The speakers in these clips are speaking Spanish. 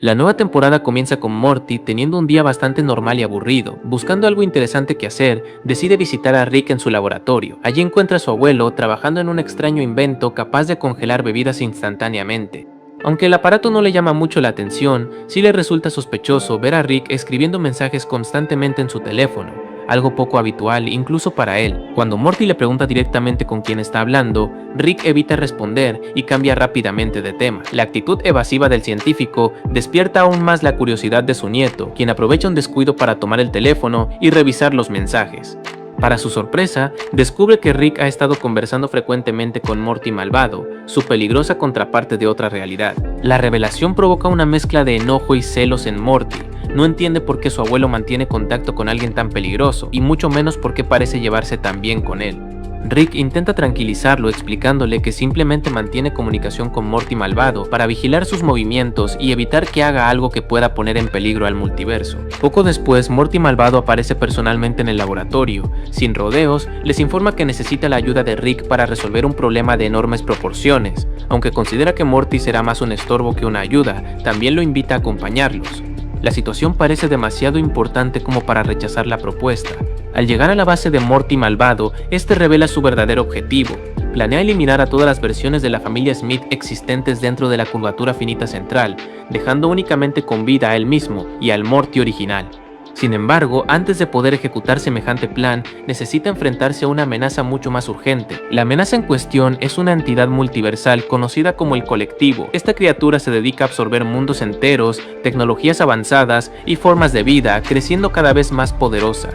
La nueva temporada comienza con Morty teniendo un día bastante normal y aburrido. Buscando algo interesante que hacer, decide visitar a Rick en su laboratorio. Allí encuentra a su abuelo trabajando en un extraño invento capaz de congelar bebidas instantáneamente. Aunque el aparato no le llama mucho la atención, sí le resulta sospechoso ver a Rick escribiendo mensajes constantemente en su teléfono, algo poco habitual incluso para él. Cuando Morty le pregunta directamente con quién está hablando, Rick evita responder y cambia rápidamente de tema. La actitud evasiva del científico despierta aún más la curiosidad de su nieto, quien aprovecha un descuido para tomar el teléfono y revisar los mensajes. Para su sorpresa, descubre que Rick ha estado conversando frecuentemente con Morty malvado, su peligrosa contraparte de otra realidad. La revelación provoca una mezcla de enojo y celos en Morty. No entiende por qué su abuelo mantiene contacto con alguien tan peligroso, y mucho menos por qué parece llevarse tan bien con él. Rick intenta tranquilizarlo explicándole que simplemente mantiene comunicación con Morty malvado para vigilar sus movimientos y evitar que haga algo que pueda poner en peligro al multiverso. Poco después, Morty malvado aparece personalmente en el laboratorio. Sin rodeos, les informa que necesita la ayuda de Rick para resolver un problema de enormes proporciones. Aunque considera que Morty será más un estorbo que una ayuda, también lo invita a acompañarlos. La situación parece demasiado importante como para rechazar la propuesta. Al llegar a la base de Morty malvado, este revela su verdadero objetivo. Planea eliminar a todas las versiones de la familia Smith existentes dentro de la curvatura finita central, dejando únicamente con vida a él mismo y al Morty original. Sin embargo, antes de poder ejecutar semejante plan, necesita enfrentarse a una amenaza mucho más urgente. La amenaza en cuestión es una entidad multiversal conocida como el Colectivo. Esta criatura se dedica a absorber mundos enteros, tecnologías avanzadas y formas de vida, creciendo cada vez más poderosa.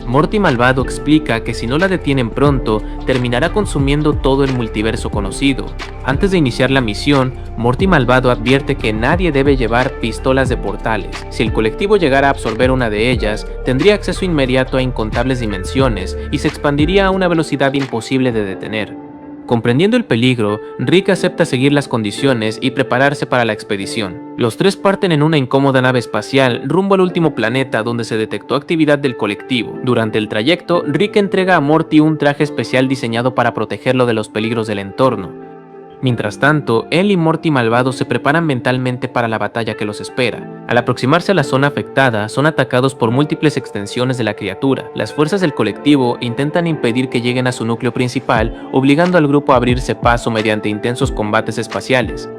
Morty malvado explica que si no la detienen pronto, terminará consumiendo todo el multiverso conocido. Antes de iniciar la misión, Morty malvado advierte que nadie debe llevar pistolas de portales. Si el colectivo llegara a absorber una de ellas, tendría acceso inmediato a incontables dimensiones y se expandiría a una velocidad imposible de detener. Comprendiendo el peligro, Rick acepta seguir las condiciones y prepararse para la expedición. Los tres parten en una incómoda nave espacial rumbo al último planeta donde se detectó actividad del colectivo. Durante el trayecto, Rick entrega a Morty un traje especial diseñado para protegerlo de los peligros del entorno. Mientras tanto, él y Morty malvado se preparan mentalmente para la batalla que los espera. Al aproximarse a la zona afectada, son atacados por múltiples extensiones de la criatura. Las fuerzas del colectivo intentan impedir que lleguen a su núcleo principal, obligando al grupo a abrirse paso mediante intensos combates espaciales.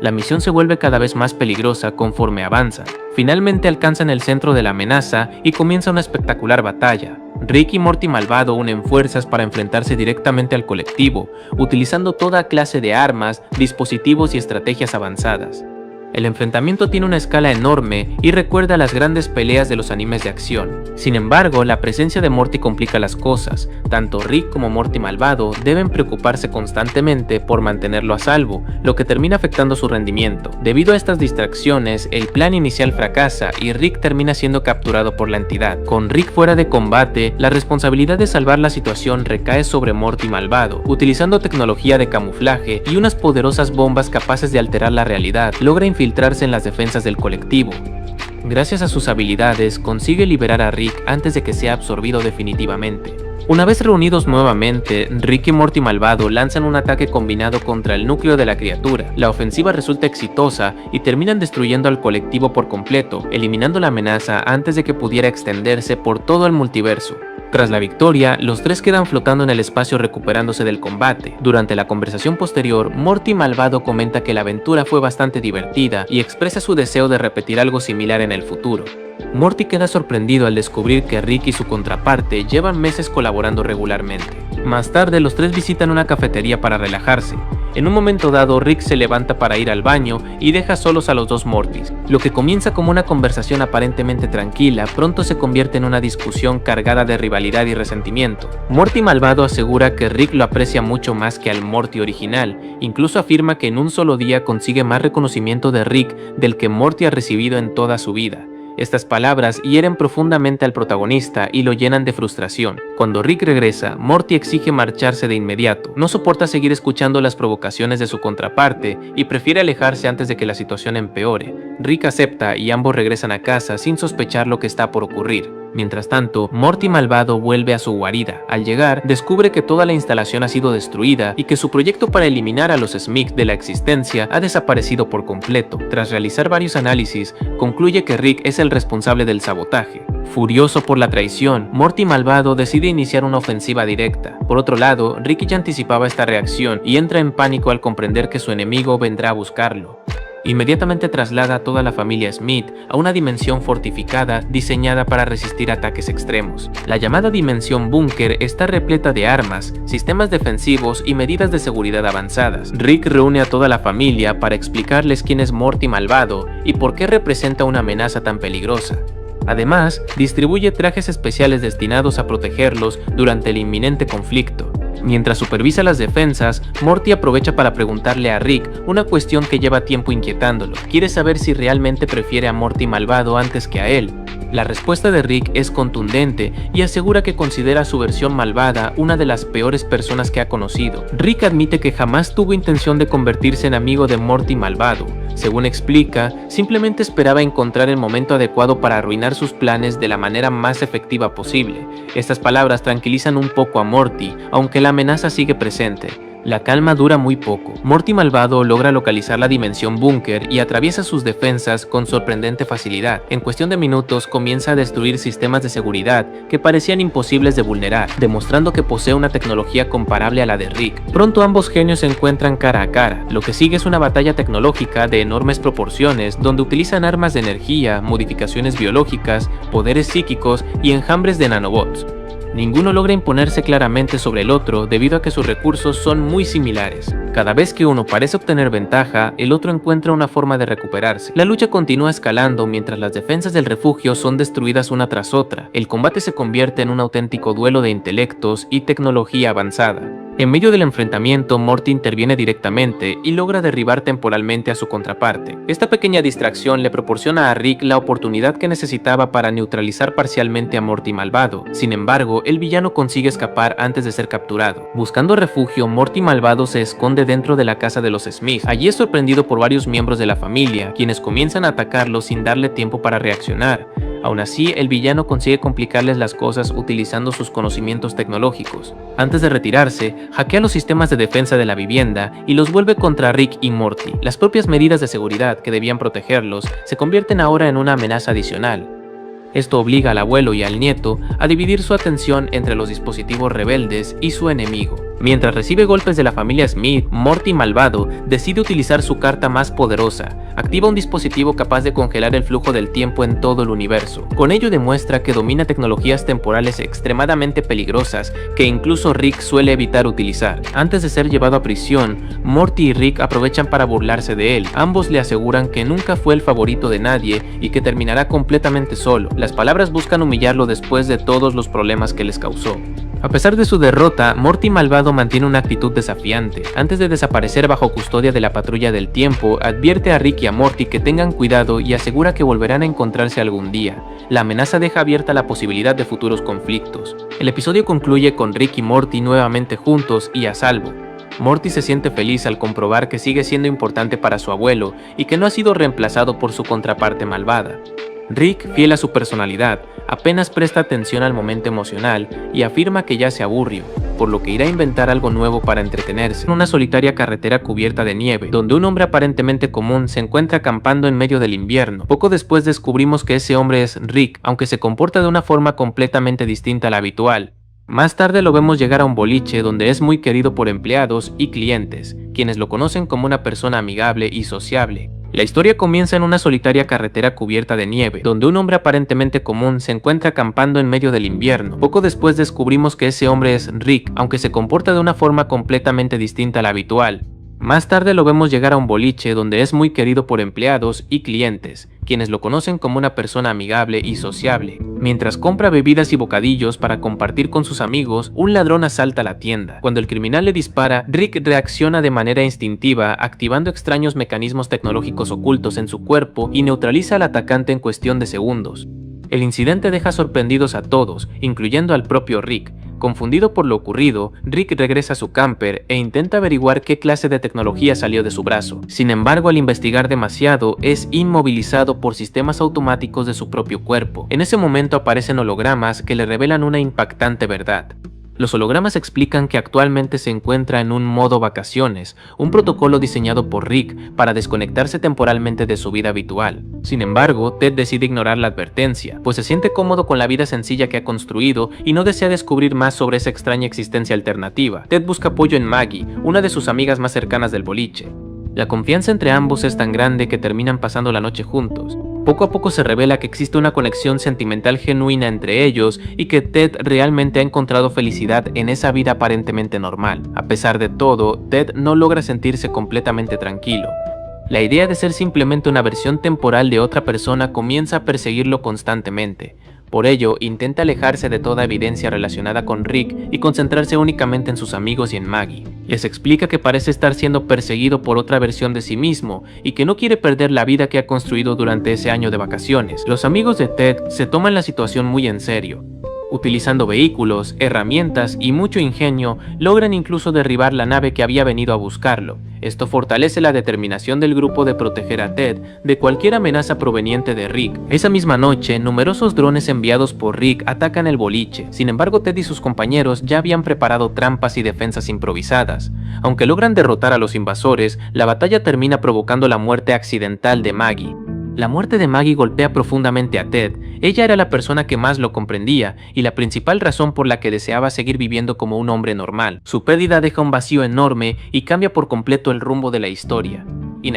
La misión se vuelve cada vez más peligrosa conforme avanza. Finalmente alcanzan el centro de la amenaza y comienza una espectacular batalla. Rick y Morty malvado unen fuerzas para enfrentarse directamente al colectivo, utilizando toda clase de armas, dispositivos y estrategias avanzadas. El enfrentamiento tiene una escala enorme y recuerda a las grandes peleas de los animes de acción. Sin embargo, la presencia de Morty complica las cosas. Tanto Rick como Morty malvado deben preocuparse constantemente por mantenerlo a salvo, lo que termina afectando su rendimiento. Debido a estas distracciones, el plan inicial fracasa y Rick termina siendo capturado por la entidad. Con Rick fuera de combate, la responsabilidad de salvar la situación recae sobre Morty malvado. Utilizando tecnología de camuflaje y unas poderosas bombas capaces de alterar la realidad, logra infiltrarse en las defensas del colectivo. Gracias a sus habilidades, consigue liberar a Rick antes de que sea absorbido definitivamente. Una vez reunidos nuevamente, Rick y Morty malvado lanzan un ataque combinado contra el núcleo de la criatura. La ofensiva resulta exitosa y terminan destruyendo al colectivo por completo, eliminando la amenaza antes de que pudiera extenderse por todo el multiverso. Tras la victoria, los tres quedan flotando en el espacio recuperándose del combate. Durante la conversación posterior, Morty malvado comenta que la aventura fue bastante divertida y expresa su deseo de repetir algo similar en el futuro. Morty queda sorprendido al descubrir que Rick y su contraparte llevan meses colaborando regularmente. Más tarde, los tres visitan una cafetería para relajarse. En un momento dado, Rick se levanta para ir al baño y deja solos a los dos Mortys. Lo que comienza como una conversación aparentemente tranquila, pronto se convierte en una discusión cargada de rivalidad y resentimiento. Morty malvado asegura que Rick lo aprecia mucho más que al Morty original, incluso afirma que en un solo día consigue más reconocimiento de Rick del que Morty ha recibido en toda su vida. Estas palabras hieren profundamente al protagonista y lo llenan de frustración. Cuando Rick regresa, Morty exige marcharse de inmediato. No soporta seguir escuchando las provocaciones de su contraparte y prefiere alejarse antes de que la situación empeore. Rick acepta y ambos regresan a casa sin sospechar lo que está por ocurrir. Mientras tanto, Morty malvado vuelve a su guarida. Al llegar, descubre que toda la instalación ha sido destruida y que su proyecto para eliminar a los Smith de la existencia ha desaparecido por completo. Tras realizar varios análisis, concluye que Rick es el responsable del sabotaje. Furioso por la traición, Morty malvado decide iniciar una ofensiva directa. Por otro lado, Rick ya anticipaba esta reacción y entra en pánico al comprender que su enemigo vendrá a buscarlo. Inmediatamente traslada a toda la familia Smith a una dimensión fortificada diseñada para resistir ataques extremos. La llamada dimensión búnker está repleta de armas, sistemas defensivos y medidas de seguridad avanzadas. Rick reúne a toda la familia para explicarles quién es Morty malvado y por qué representa una amenaza tan peligrosa. Además, distribuye trajes especiales destinados a protegerlos durante el inminente conflicto. Mientras supervisa las defensas, Morty aprovecha para preguntarle a Rick una cuestión que lleva tiempo inquietándolo. Quiere saber si realmente prefiere a Morty malvado antes que a él. La respuesta de Rick es contundente y asegura que considera su versión malvada una de las peores personas que ha conocido. Rick admite que jamás tuvo intención de convertirse en amigo de Morty malvado. Según explica, simplemente esperaba encontrar el momento adecuado para arruinar sus planes de la manera más efectiva posible. Estas palabras tranquilizan un poco a Morty, aunque la amenaza sigue presente. La calma dura muy poco. Morty malvado logra localizar la dimensión búnker y atraviesa sus defensas con sorprendente facilidad. En cuestión de minutos comienza a destruir sistemas de seguridad que parecían imposibles de vulnerar, demostrando que posee una tecnología comparable a la de Rick. Pronto ambos genios se encuentran cara a cara. Lo que sigue es una batalla tecnológica de enormes proporciones donde utilizan armas de energía, modificaciones biológicas, poderes psíquicos y enjambres de nanobots. Ninguno logra imponerse claramente sobre el otro debido a que sus recursos son muy similares. Cada vez que uno parece obtener ventaja, el otro encuentra una forma de recuperarse. La lucha continúa escalando mientras las defensas del refugio son destruidas una tras otra. El combate se convierte en un auténtico duelo de intelectos y tecnología avanzada. En medio del enfrentamiento, Morty interviene directamente y logra derribar temporalmente a su contraparte. Esta pequeña distracción le proporciona a Rick la oportunidad que necesitaba para neutralizar parcialmente a Morty malvado. Sin embargo, el villano consigue escapar antes de ser capturado. Buscando refugio, Morty malvado se esconde dentro de la casa de los Smith. Allí es sorprendido por varios miembros de la familia, quienes comienzan a atacarlo sin darle tiempo para reaccionar. Aún así, el villano consigue complicarles las cosas utilizando sus conocimientos tecnológicos. Antes de retirarse, hackea los sistemas de defensa de la vivienda y los vuelve contra Rick y Morty. Las propias medidas de seguridad que debían protegerlos se convierten ahora en una amenaza adicional. Esto obliga al abuelo y al nieto a dividir su atención entre los dispositivos rebeldes y su enemigo. Mientras recibe golpes de la familia Smith, Morty malvado decide utilizar su carta más poderosa. Activa un dispositivo capaz de congelar el flujo del tiempo en todo el universo. Con ello demuestra que domina tecnologías temporales extremadamente peligrosas que incluso Rick suele evitar utilizar. Antes de ser llevado a prisión, Morty y Rick aprovechan para burlarse de él. Ambos le aseguran que nunca fue el favorito de nadie y que terminará completamente solo. Las palabras buscan humillarlo después de todos los problemas que les causó. A pesar de su derrota, Morty malvado mantiene una actitud desafiante. Antes de desaparecer bajo custodia de la patrulla del tiempo, advierte a Rick y a Morty que tengan cuidado y asegura que volverán a encontrarse algún día. La amenaza deja abierta la posibilidad de futuros conflictos. El episodio concluye con Rick y Morty nuevamente juntos y a salvo. Morty se siente feliz al comprobar que sigue siendo importante para su abuelo y que no ha sido reemplazado por su contraparte malvada. Rick, fiel a su personalidad, apenas presta atención al momento emocional y afirma que ya se aburrió, por lo que irá a inventar algo nuevo para entretenerse. En una solitaria carretera cubierta de nieve, donde un hombre aparentemente común se encuentra acampando en medio del invierno. Poco después descubrimos que ese hombre es Rick, aunque se comporta de una forma completamente distinta a la habitual. Más tarde lo vemos llegar a un boliche donde es muy querido por empleados y clientes, quienes lo conocen como una persona amigable y sociable. La historia comienza en una solitaria carretera cubierta de nieve, donde un hombre aparentemente común se encuentra acampando en medio del invierno. Poco después descubrimos que ese hombre es Rick, aunque se comporta de una forma completamente distinta a la habitual. Más tarde lo vemos llegar a un boliche donde es muy querido por empleados y clientes, quienes lo conocen como una persona amigable y sociable. Mientras compra bebidas y bocadillos para compartir con sus amigos, un ladrón asalta la tienda. Cuando el criminal le dispara, Rick reacciona de manera instintiva, activando extraños mecanismos tecnológicos ocultos en su cuerpo y neutraliza al atacante en cuestión de segundos. El incidente deja sorprendidos a todos, incluyendo al propio Rick. Confundido por lo ocurrido, Rick regresa a su camper e intenta averiguar qué clase de tecnología salió de su brazo. Sin embargo, al investigar demasiado, es inmovilizado por sistemas automáticos de su propio cuerpo. En ese momento aparecen hologramas que le revelan una impactante verdad. Los hologramas explican que actualmente se encuentra en un modo vacaciones, un protocolo diseñado por Rick para desconectarse temporalmente de su vida habitual. Sin embargo, Ted decide ignorar la advertencia, pues se siente cómodo con la vida sencilla que ha construido y no desea descubrir más sobre esa extraña existencia alternativa. Ted busca apoyo en Maggie, una de sus amigas más cercanas del boliche. La confianza entre ambos es tan grande que terminan pasando la noche juntos. Poco a poco se revela que existe una conexión sentimental genuina entre ellos y que Ted realmente ha encontrado felicidad en esa vida aparentemente normal. A pesar de todo, Ted no logra sentirse completamente tranquilo. La idea de ser simplemente una versión temporal de otra persona comienza a perseguirlo constantemente. Por ello, intenta alejarse de toda evidencia relacionada con Rick y concentrarse únicamente en sus amigos y en Maggie. Les explica que parece estar siendo perseguido por otra versión de sí mismo y que no quiere perder la vida que ha construido durante ese año de vacaciones. Los amigos de Ted se toman la situación muy en serio. Utilizando vehículos, herramientas y mucho ingenio, logran incluso derribar la nave que había venido a buscarlo. Esto fortalece la determinación del grupo de proteger a Ted de cualquier amenaza proveniente de Rick. Esa misma noche, numerosos drones enviados por Rick atacan el boliche. Sin embargo, Ted y sus compañeros ya habían preparado trampas y defensas improvisadas. Aunque logran derrotar a los invasores, la batalla termina provocando la muerte accidental de Maggie. La muerte de Maggie golpea profundamente a Ted. Ella era la persona que más lo comprendía y la principal razón por la que deseaba seguir viviendo como un hombre normal. Su pérdida deja un vacío enorme y cambia por completo el rumbo de la historia.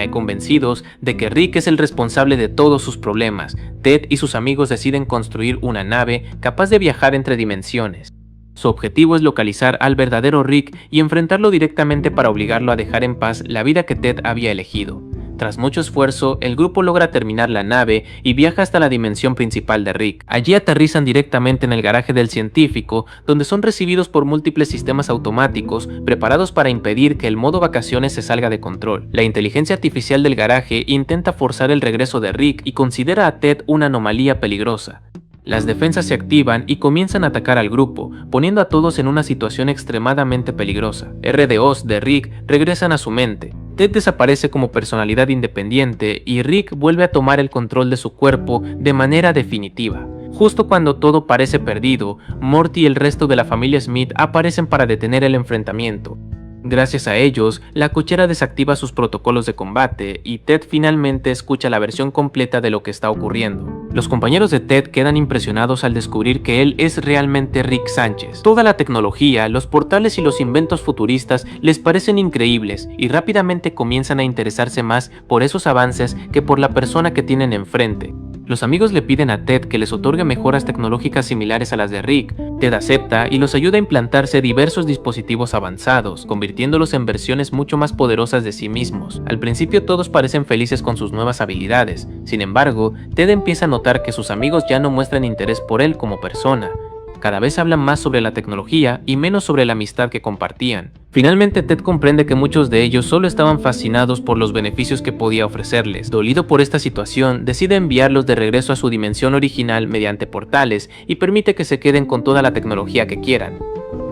Convencidos de que Rick es el responsable de todos sus problemas, Ted y sus amigos deciden construir una nave capaz de viajar entre dimensiones. Su objetivo es localizar al verdadero Rick y enfrentarlo directamente para obligarlo a dejar en paz la vida que Ted había elegido. Tras mucho esfuerzo, el grupo logra terminar la nave y viaja hasta la dimensión principal de Rick. Allí aterrizan directamente en el garaje del científico, donde son recibidos por múltiples sistemas automáticos preparados para impedir que el modo vacaciones se salga de control. La inteligencia artificial del garaje intenta forzar el regreso de Rick y considera a Ted una anomalía peligrosa. Las defensas se activan y comienzan a atacar al grupo, poniendo a todos en una situación extremadamente peligrosa. RDOs de Rick regresan a su mente. Ted desaparece como personalidad independiente y Rick vuelve a tomar el control de su cuerpo de manera definitiva. Justo cuando todo parece perdido, Morty y el resto de la familia Smith aparecen para detener el enfrentamiento. Gracias a ellos, la cochera desactiva sus protocolos de combate y Ted finalmente escucha la versión completa de lo que está ocurriendo. Los compañeros de Ted quedan impresionados al descubrir que él es realmente Rick Sánchez. Toda la tecnología, los portales y los inventos futuristas les parecen increíbles y rápidamente comienzan a interesarse más por esos avances que por la persona que tienen enfrente. Los amigos le piden a Ted que les otorgue mejoras tecnológicas similares a las de Rick. Ted acepta y los ayuda a implantarse diversos dispositivos avanzados, convirtiéndolos en versiones mucho más poderosas de sí mismos. Al principio todos parecen felices con sus nuevas habilidades, sin embargo, Ted empieza a notar que sus amigos ya no muestran interés por él como persona. Cada vez hablan más sobre la tecnología y menos sobre la amistad que compartían. Finalmente Ted comprende que muchos de ellos solo estaban fascinados por los beneficios que podía ofrecerles. Dolido por esta situación, decide enviarlos de regreso a su dimensión original mediante portales y permite que se queden con toda la tecnología que quieran.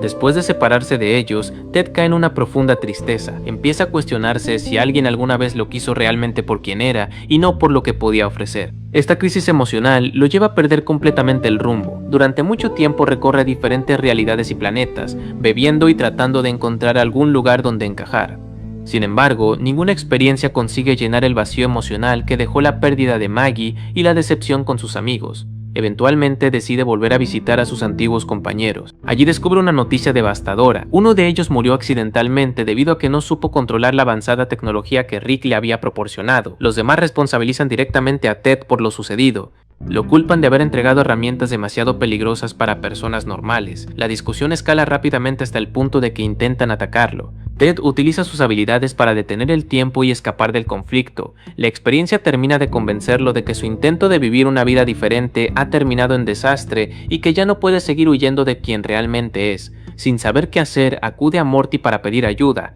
Después de separarse de ellos, Ted cae en una profunda tristeza. Empieza a cuestionarse si alguien alguna vez lo quiso realmente por quien era y no por lo que podía ofrecer. Esta crisis emocional lo lleva a perder completamente el rumbo. Durante mucho tiempo recorre diferentes realidades y planetas, bebiendo y tratando de encontrar algún lugar donde encajar. Sin embargo, ninguna experiencia consigue llenar el vacío emocional que dejó la pérdida de Maggie y la decepción con sus amigos. Eventualmente decide volver a visitar a sus antiguos compañeros. Allí descubre una noticia devastadora. Uno de ellos murió accidentalmente debido a que no supo controlar la avanzada tecnología que Rick le había proporcionado. Los demás responsabilizan directamente a Ted por lo sucedido. Lo culpan de haber entregado herramientas demasiado peligrosas para personas normales. La discusión escala rápidamente hasta el punto de que intentan atacarlo. Ted utiliza sus habilidades para detener el tiempo y escapar del conflicto. La experiencia termina de convencerlo de que su intento de vivir una vida diferente ha terminado en desastre y que ya no puede seguir huyendo de quien realmente es. Sin saber qué hacer, acude a Morty para pedir ayuda.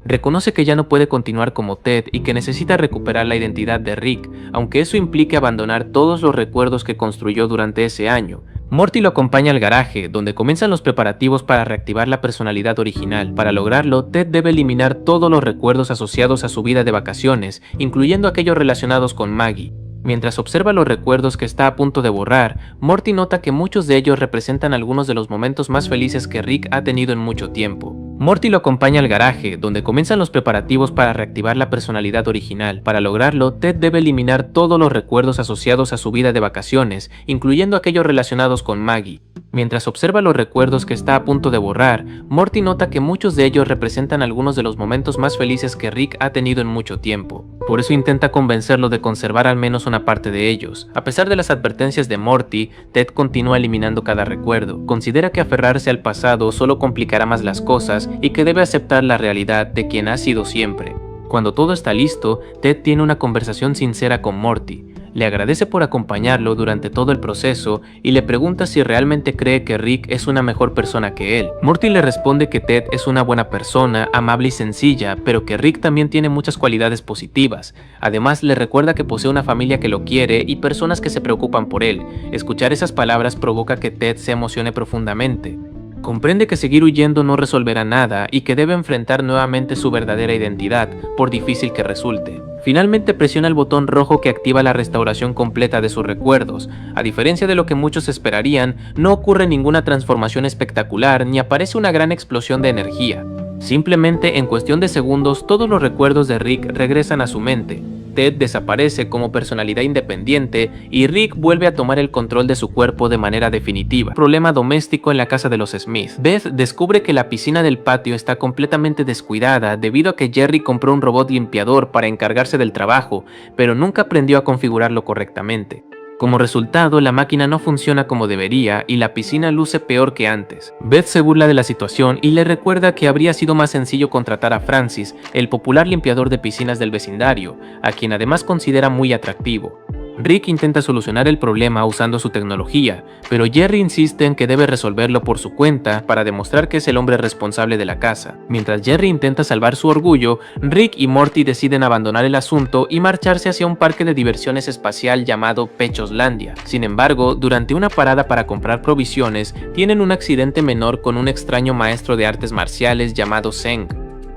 Reconoce que ya no puede continuar como Ted y que necesita recuperar la identidad de Rick, aunque eso implique abandonar todos los recuerdos que construyó durante ese año. Morty lo acompaña al garaje, donde comienzan los preparativos para reactivar la personalidad original. Para lograrlo, Ted debe eliminar todos los recuerdos asociados a su vida de vacaciones, incluyendo aquellos relacionados con Maggie. Mientras observa los recuerdos que está a punto de borrar, Morty nota que muchos de ellos representan algunos de los momentos más felices que Rick ha tenido en mucho tiempo. Morty lo acompaña al garaje, donde comienzan los preparativos para reactivar la personalidad original. Para lograrlo, Ted debe eliminar todos los recuerdos asociados a su vida de vacaciones, incluyendo aquellos relacionados con Maggie. Mientras observa los recuerdos que está a punto de borrar, Morty nota que muchos de ellos representan algunos de los momentos más felices que Rick ha tenido en mucho tiempo. Por eso intenta convencerlo de conservar al menos una parte de ellos. A pesar de las advertencias de Morty, Ted continúa eliminando cada recuerdo. Considera que aferrarse al pasado solo complicará más las cosas y que debe aceptar la realidad de quien ha sido siempre. Cuando todo está listo, Ted tiene una conversación sincera con Morty. Le agradece por acompañarlo durante todo el proceso y le pregunta si realmente cree que Rick es una mejor persona que él. Morty le responde que Ted es una buena persona, amable y sencilla, pero que Rick también tiene muchas cualidades positivas. Además, le recuerda que posee una familia que lo quiere y personas que se preocupan por él. Escuchar esas palabras provoca que Ted se emocione profundamente. Comprende que seguir huyendo no resolverá nada y que debe enfrentar nuevamente su verdadera identidad, por difícil que resulte. Finalmente presiona el botón rojo que activa la restauración completa de sus recuerdos. A diferencia de lo que muchos esperarían, no ocurre ninguna transformación espectacular ni aparece una gran explosión de energía. Simplemente en cuestión de segundos todos los recuerdos de Rick regresan a su mente. Ted desaparece como personalidad independiente y Rick vuelve a tomar el control de su cuerpo de manera definitiva. Problema doméstico en la casa de los Smith. Beth descubre que la piscina del patio está completamente descuidada debido a que Jerry compró un robot limpiador para encargarse del trabajo, pero nunca aprendió a configurarlo correctamente. Como resultado, la máquina no funciona como debería y la piscina luce peor que antes. Beth se burla de la situación y le recuerda que habría sido más sencillo contratar a Francis, el popular limpiador de piscinas del vecindario, a quien además considera muy atractivo. Rick intenta solucionar el problema usando su tecnología, pero Jerry insiste en que debe resolverlo por su cuenta para demostrar que es el hombre responsable de la casa. Mientras Jerry intenta salvar su orgullo, Rick y Morty deciden abandonar el asunto y marcharse hacia un parque de diversiones espacial llamado Pechoslandia. Sin embargo, durante una parada para comprar provisiones, tienen un accidente menor con un extraño maestro de artes marciales llamado Zeng.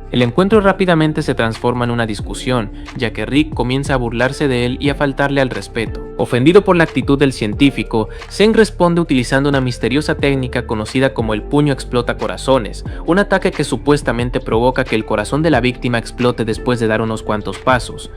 El encuentro rápidamente se transforma en una discusión, ya que Rick comienza a burlarse de él y a faltarle al respeto. Ofendido por la actitud del científico, Zeng responde utilizando una misteriosa técnica conocida como el puño explota corazones, un ataque que supuestamente provoca que el corazón de la víctima explote después de dar unos cuantos pasos.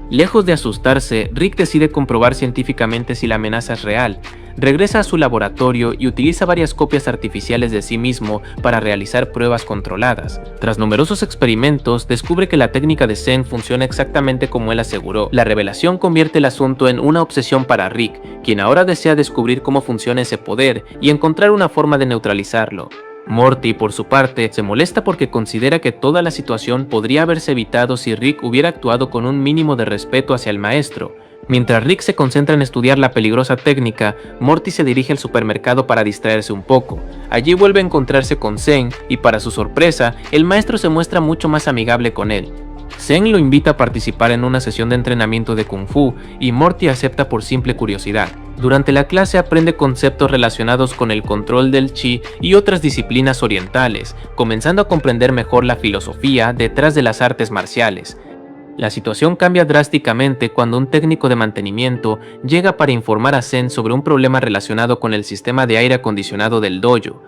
Lejos de asustarse, Rick decide comprobar científicamente si la amenaza es real. Regresa a su laboratorio y utiliza varias copias artificiales de sí mismo para realizar pruebas controladas. Tras numerosos experimentos, descubre que la técnica de Zeng funciona exactamente como él aseguró. La revelación convierte el asunto en una obsesión para Rick, quien ahora desea descubrir cómo funciona ese poder y encontrar una forma de neutralizarlo. Morty, por su parte, se molesta porque considera que toda la situación podría haberse evitado si Rick hubiera actuado con un mínimo de respeto hacia el maestro. Mientras Rick se concentra en estudiar la peligrosa técnica, Morty se dirige al supermercado para distraerse un poco. Allí vuelve a encontrarse con Zeng y para su sorpresa, el maestro se muestra mucho más amigable con él. Zeng lo invita a participar en una sesión de entrenamiento de Kung Fu y Morty acepta por simple curiosidad. Durante la clase aprende conceptos relacionados con el control del chi y otras disciplinas orientales, comenzando a comprender mejor la filosofía detrás de las artes marciales. La situación cambia drásticamente cuando un técnico de mantenimiento llega para informar a Zeng sobre un problema relacionado con el sistema de aire acondicionado del dojo.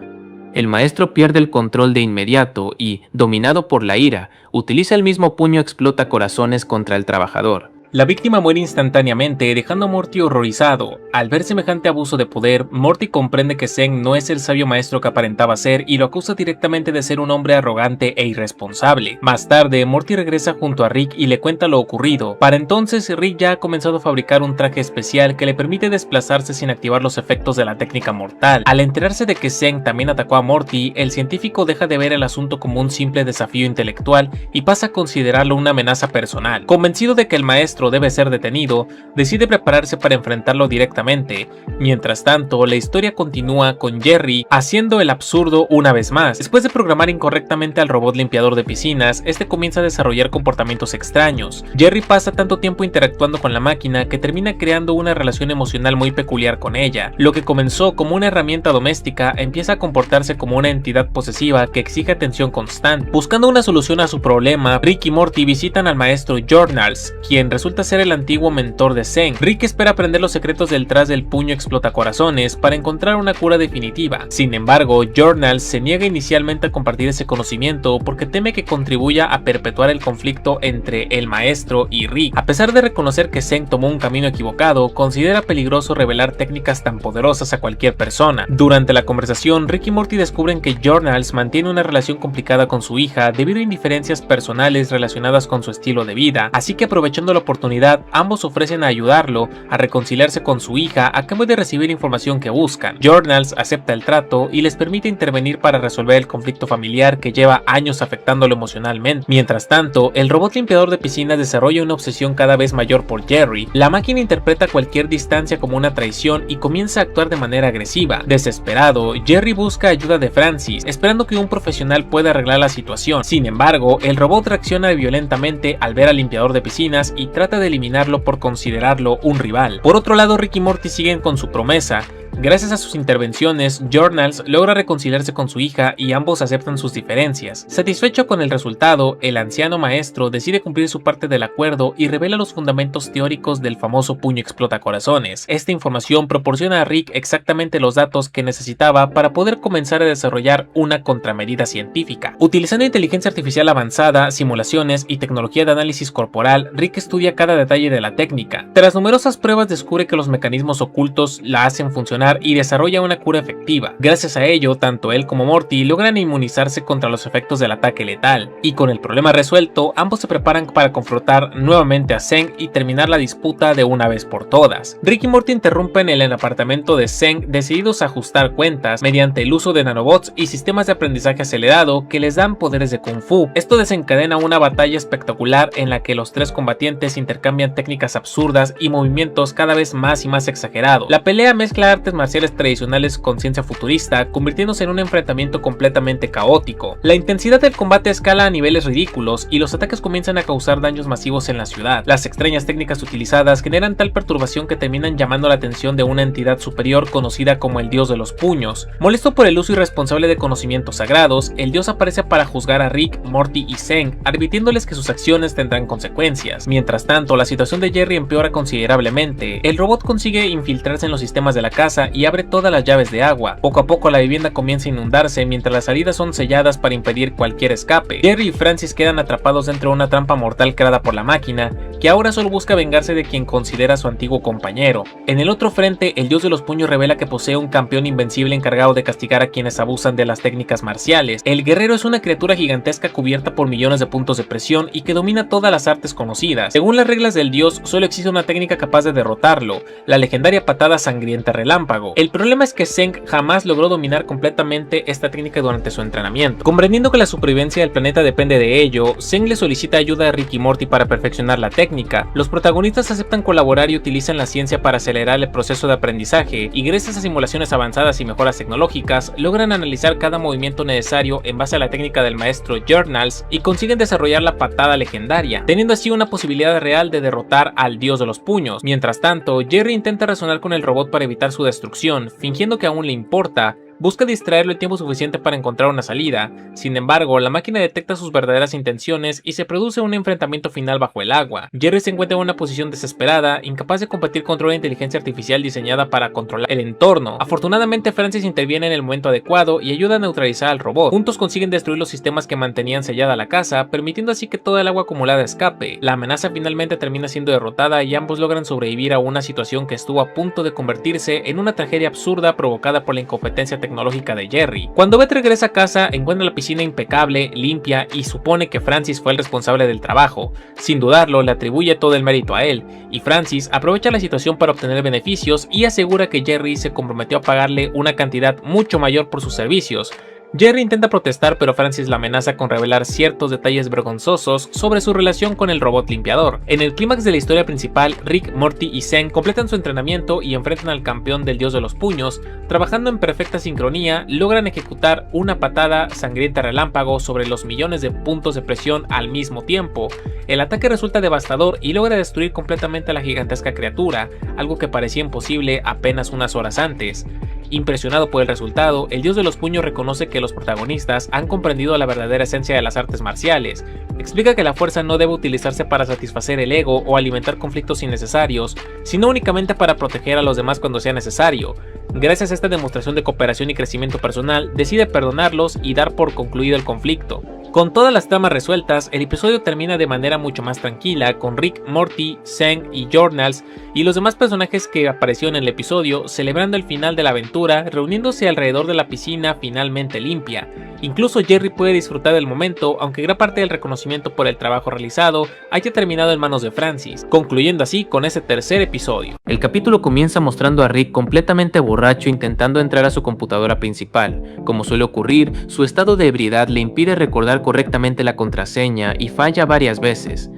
El maestro pierde el control de inmediato y, dominado por la ira, utiliza el mismo puño explota corazones contra el trabajador. La víctima muere instantáneamente, dejando a Morty horrorizado. Al ver semejante abuso de poder, Morty comprende que Zeng no es el sabio maestro que aparentaba ser y lo acusa directamente de ser un hombre arrogante e irresponsable. Más tarde, Morty regresa junto a Rick y le cuenta lo ocurrido. Para entonces, Rick ya ha comenzado a fabricar un traje especial que le permite desplazarse sin activar los efectos de la técnica mortal. Al enterarse de que Zeng también atacó a Morty, el científico deja de ver el asunto como un simple desafío intelectual y pasa a considerarlo una amenaza personal. Convencido de que el maestro maestro debe ser detenido, decide prepararse para enfrentarlo directamente. Mientras tanto, la historia continúa con Jerry haciendo el absurdo una vez más. Después de programar incorrectamente al robot limpiador de piscinas, este comienza a desarrollar comportamientos extraños. Jerry pasa tanto tiempo interactuando con la máquina que termina creando una relación emocional muy peculiar con ella. Lo que comenzó como una herramienta doméstica empieza a comportarse como una entidad posesiva que exige atención constante. Buscando una solución a su problema, Rick y Morty visitan al maestro Journals, quien resulta ser el antiguo mentor de Zeng. Rick espera aprender los secretos detrás del puño explotacorazones para encontrar una cura definitiva. Sin embargo, Journals se niega inicialmente a compartir ese conocimiento porque teme que contribuya a perpetuar el conflicto entre el maestro y Rick. A pesar de reconocer que Zeng tomó un camino equivocado, considera peligroso revelar técnicas tan poderosas a cualquier persona. Durante la conversación, Rick y Morty descubren que Journals mantiene una relación complicada con su hija debido a indiferencias personales relacionadas con su estilo de vida, así que aprovechando la oportunidad, ambos ofrecen a ayudarlo a reconciliarse con su hija a cambio de recibir información que buscan. Journals acepta el trato y les permite intervenir para resolver el conflicto familiar que lleva años afectándolo emocionalmente. Mientras tanto, el robot limpiador de piscinas desarrolla una obsesión cada vez mayor por Jerry. La máquina interpreta cualquier distancia como una traición y comienza a actuar de manera agresiva. Desesperado, Jerry busca ayuda de Francis, esperando que un profesional pueda arreglar la situación. Sin embargo, el robot reacciona violentamente al ver al limpiador de piscinas y trata de eliminarlo por considerarlo un rival. Por otro lado, Rick y Morty siguen con su promesa. Gracias a sus intervenciones, Journals logra reconciliarse con su hija y ambos aceptan sus diferencias. Satisfecho con el resultado, el anciano maestro decide cumplir su parte del acuerdo y revela los fundamentos teóricos del famoso puño explotacorazones. Esta información proporciona a Rick exactamente los datos que necesitaba para poder comenzar a desarrollar una contramedida científica. Utilizando inteligencia artificial avanzada, simulaciones y tecnología de análisis corporal, Rick estudia cada detalle de la técnica. Tras numerosas pruebas descubre que los mecanismos ocultos la hacen funcionar y desarrolla una cura efectiva. Gracias a ello, tanto él como Morty logran inmunizarse contra los efectos del ataque letal, y con el problema resuelto, ambos se preparan para confrontar nuevamente a Zeng y terminar la disputa de una vez por todas. Rick y Morty interrumpen el apartamento de Zeng decididos a ajustar cuentas mediante el uso de nanobots y sistemas de aprendizaje acelerado que les dan poderes de Kung Fu. Esto desencadena una batalla espectacular en la que los tres combatientes intercambian técnicas absurdas y movimientos cada vez más y más exagerados. La pelea mezcla artes marciales tradicionales con ciencia futurista, convirtiéndose en un enfrentamiento completamente caótico. La intensidad del combate escala a niveles ridículos y los ataques comienzan a causar daños masivos en la ciudad. Las extrañas técnicas utilizadas generan tal perturbación que terminan llamando la atención de una entidad superior conocida como el dios de los puños. Molesto por el uso irresponsable de conocimientos sagrados, el dios aparece para juzgar a Rick, Morty y Zeng, advirtiéndoles que sus acciones tendrán consecuencias. Mientras tanto, la situación de Jerry empeora considerablemente. El robot consigue infiltrarse en los sistemas de la casa y abre todas las llaves de agua. Poco a poco la vivienda comienza a inundarse mientras las salidas son selladas para impedir cualquier escape. Jerry y Francis quedan atrapados dentro de una trampa mortal creada por la máquina, que ahora solo busca vengarse de quien considera su antiguo compañero. En el otro frente, el dios de los puños revela que posee un campeón invencible encargado de castigar a quienes abusan de las técnicas marciales. El guerrero es una criatura gigantesca cubierta por millones de puntos de presión y que domina todas las artes conocidas. Según las reglas del dios, solo existe una técnica capaz de derrotarlo, la legendaria patada sangrienta relámpago. El problema es que Zeng jamás logró dominar completamente esta técnica durante su entrenamiento. Comprendiendo que la supervivencia del planeta depende de ello, Zeng le solicita ayuda a Rick y Morty para perfeccionar la técnica. Los protagonistas aceptan colaborar y utilizan la ciencia para acelerar el proceso de aprendizaje, y gracias a simulaciones avanzadas y mejoras tecnológicas, logran analizar cada movimiento necesario en base a la técnica del maestro Journals y consiguen desarrollar la patada legendaria, teniendo así una posibilidad real de derrotar al dios de los puños. Mientras tanto, Jerry intenta razonar con el robot para evitar su destrucción, fingiendo que aún le importa. Busca distraerlo el tiempo suficiente para encontrar una salida. Sin embargo, la máquina detecta sus verdaderas intenciones y se produce un enfrentamiento final bajo el agua. Jerry se encuentra en una posición desesperada, incapaz de competir contra una inteligencia artificial diseñada para controlar el entorno. Afortunadamente, Francis interviene en el momento adecuado y ayuda a neutralizar al robot. Juntos consiguen destruir los sistemas que mantenían sellada la casa, permitiendo así que toda el agua acumulada escape. La amenaza finalmente termina siendo derrotada y ambos logran sobrevivir a una situación que estuvo a punto de convertirse en una tragedia absurda provocada por la incompetencia tecnológica de Jerry. Cuando Beth regresa a casa, encuentra la piscina impecable, limpia y supone que Francis fue el responsable del trabajo. Sin dudarlo, le atribuye todo el mérito a él, y Francis aprovecha la situación para obtener beneficios y asegura que Jerry se comprometió a pagarle una cantidad mucho mayor por sus servicios. Jerry intenta protestar, pero Francis la amenaza con revelar ciertos detalles vergonzosos sobre su relación con el robot limpiador. En el clímax de la historia principal, Rick, Morty y Zen completan su entrenamiento y enfrentan al campeón del dios de los puños. Trabajando en perfecta sincronía, logran ejecutar una patada sangrienta relámpago sobre los millones de puntos de presión al mismo tiempo. El ataque resulta devastador y logra destruir completamente a la gigantesca criatura, algo que parecía imposible apenas unas horas antes. Impresionado por el resultado, el dios de los puños reconoce que los protagonistas han comprendido la verdadera esencia de las artes marciales. Explica que la fuerza no debe utilizarse para satisfacer el ego o alimentar conflictos innecesarios, sino únicamente para proteger a los demás cuando sea necesario. Gracias a esta demostración de cooperación y crecimiento personal, decide perdonarlos y dar por concluido el conflicto. Con todas las tramas resueltas, el episodio termina de manera mucho más tranquila, con Rick, Morty, Zen y Journals y los demás personajes que aparecieron en el episodio celebrando el final de la aventura, reuniéndose alrededor de la piscina finalmente limpia. Incluso Jerry puede disfrutar del momento, aunque gran parte del reconocimiento por el trabajo realizado haya terminado en manos de Francis, concluyendo así con ese tercer episodio. El capítulo comienza mostrando a Rick completamente borracho intentando entrar a su computadora principal. Como suele ocurrir, su estado de ebriedad le impide recordar correctamente la contraseña y falla varias veces.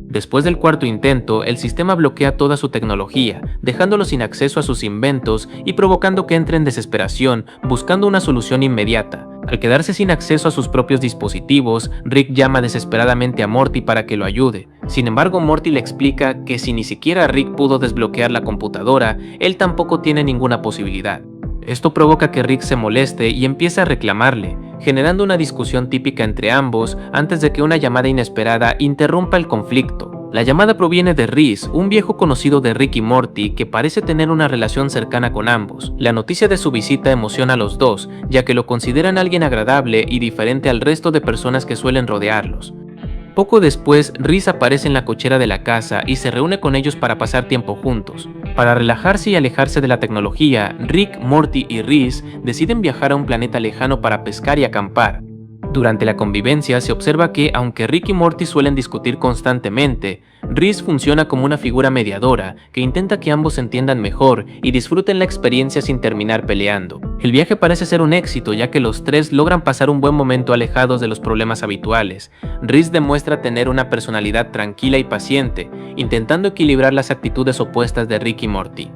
Después del cuarto intento, el sistema bloquea toda su tecnología, dejándolo sin acceso a sus inventos y provocando que entre en desesperación, buscando una solución inmediata. Al quedarse sin acceso a sus propios dispositivos, Rick llama desesperadamente a Morty para que lo ayude. Sin embargo, Morty le explica que si ni siquiera Rick pudo desbloquear la computadora, él tampoco tiene ninguna posibilidad. Esto provoca que Rick se moleste y empiece a reclamarle, generando una discusión típica entre ambos antes de que una llamada inesperada interrumpa el conflicto. La llamada proviene de Reese, un viejo conocido de Rick y Morty que parece tener una relación cercana con ambos. La noticia de su visita emociona a los dos, ya que lo consideran alguien agradable y diferente al resto de personas que suelen rodearlos. Poco después, Reese aparece en la cochera de la casa y se reúne con ellos para pasar tiempo juntos. Para relajarse y alejarse de la tecnología, Rick, Morty y Reese deciden viajar a un planeta lejano para pescar y acampar. Durante la convivencia se observa que, aunque Rick y Morty suelen discutir constantemente, Reese funciona como una figura mediadora que intenta que ambos se entiendan mejor y disfruten la experiencia sin terminar peleando. El viaje parece ser un éxito ya que los tres logran pasar un buen momento alejados de los problemas habituales. Reese demuestra tener una personalidad tranquila y paciente, intentando equilibrar las actitudes opuestas de Rick y Morty.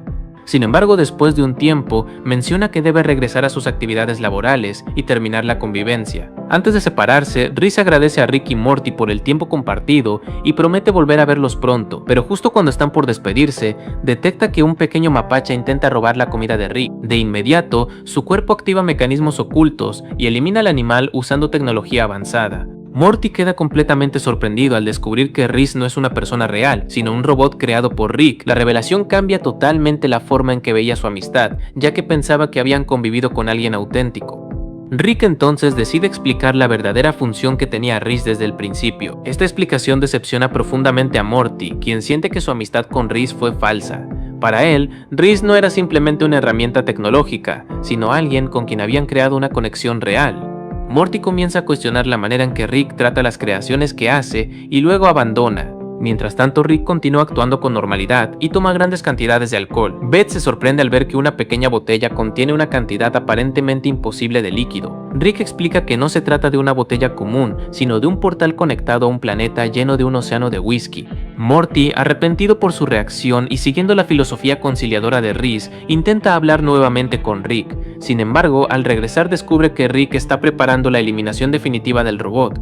Sin embargo, después de un tiempo, menciona que debe regresar a sus actividades laborales y terminar la convivencia. Antes de separarse, Reese agradece a Rick y Morty por el tiempo compartido y promete volver a verlos pronto, pero justo cuando están por despedirse, detecta que un pequeño mapache intenta robar la comida de Rick. De inmediato, su cuerpo activa mecanismos ocultos y elimina al animal usando tecnología avanzada. Morty queda completamente sorprendido al descubrir que Reese no es una persona real, sino un robot creado por Rick. La revelación cambia totalmente la forma en que veía su amistad, ya que pensaba que habían convivido con alguien auténtico. Rick entonces decide explicar la verdadera función que tenía Reese desde el principio. Esta explicación decepciona profundamente a Morty, quien siente que su amistad con Reese fue falsa. Para él, Reese no era simplemente una herramienta tecnológica, sino alguien con quien habían creado una conexión real. Morty comienza a cuestionar la manera en que Rick trata las creaciones que hace y luego abandona. Mientras tanto, Rick continúa actuando con normalidad y toma grandes cantidades de alcohol. Beth se sorprende al ver que una pequeña botella contiene una cantidad aparentemente imposible de líquido. Rick explica que no se trata de una botella común, sino de un portal conectado a un planeta lleno de un océano de whisky. Morty, arrepentido por su reacción y siguiendo la filosofía conciliadora de Reese, intenta hablar nuevamente con Rick. Sin embargo, al regresar descubre que Rick está preparando la eliminación definitiva del robot.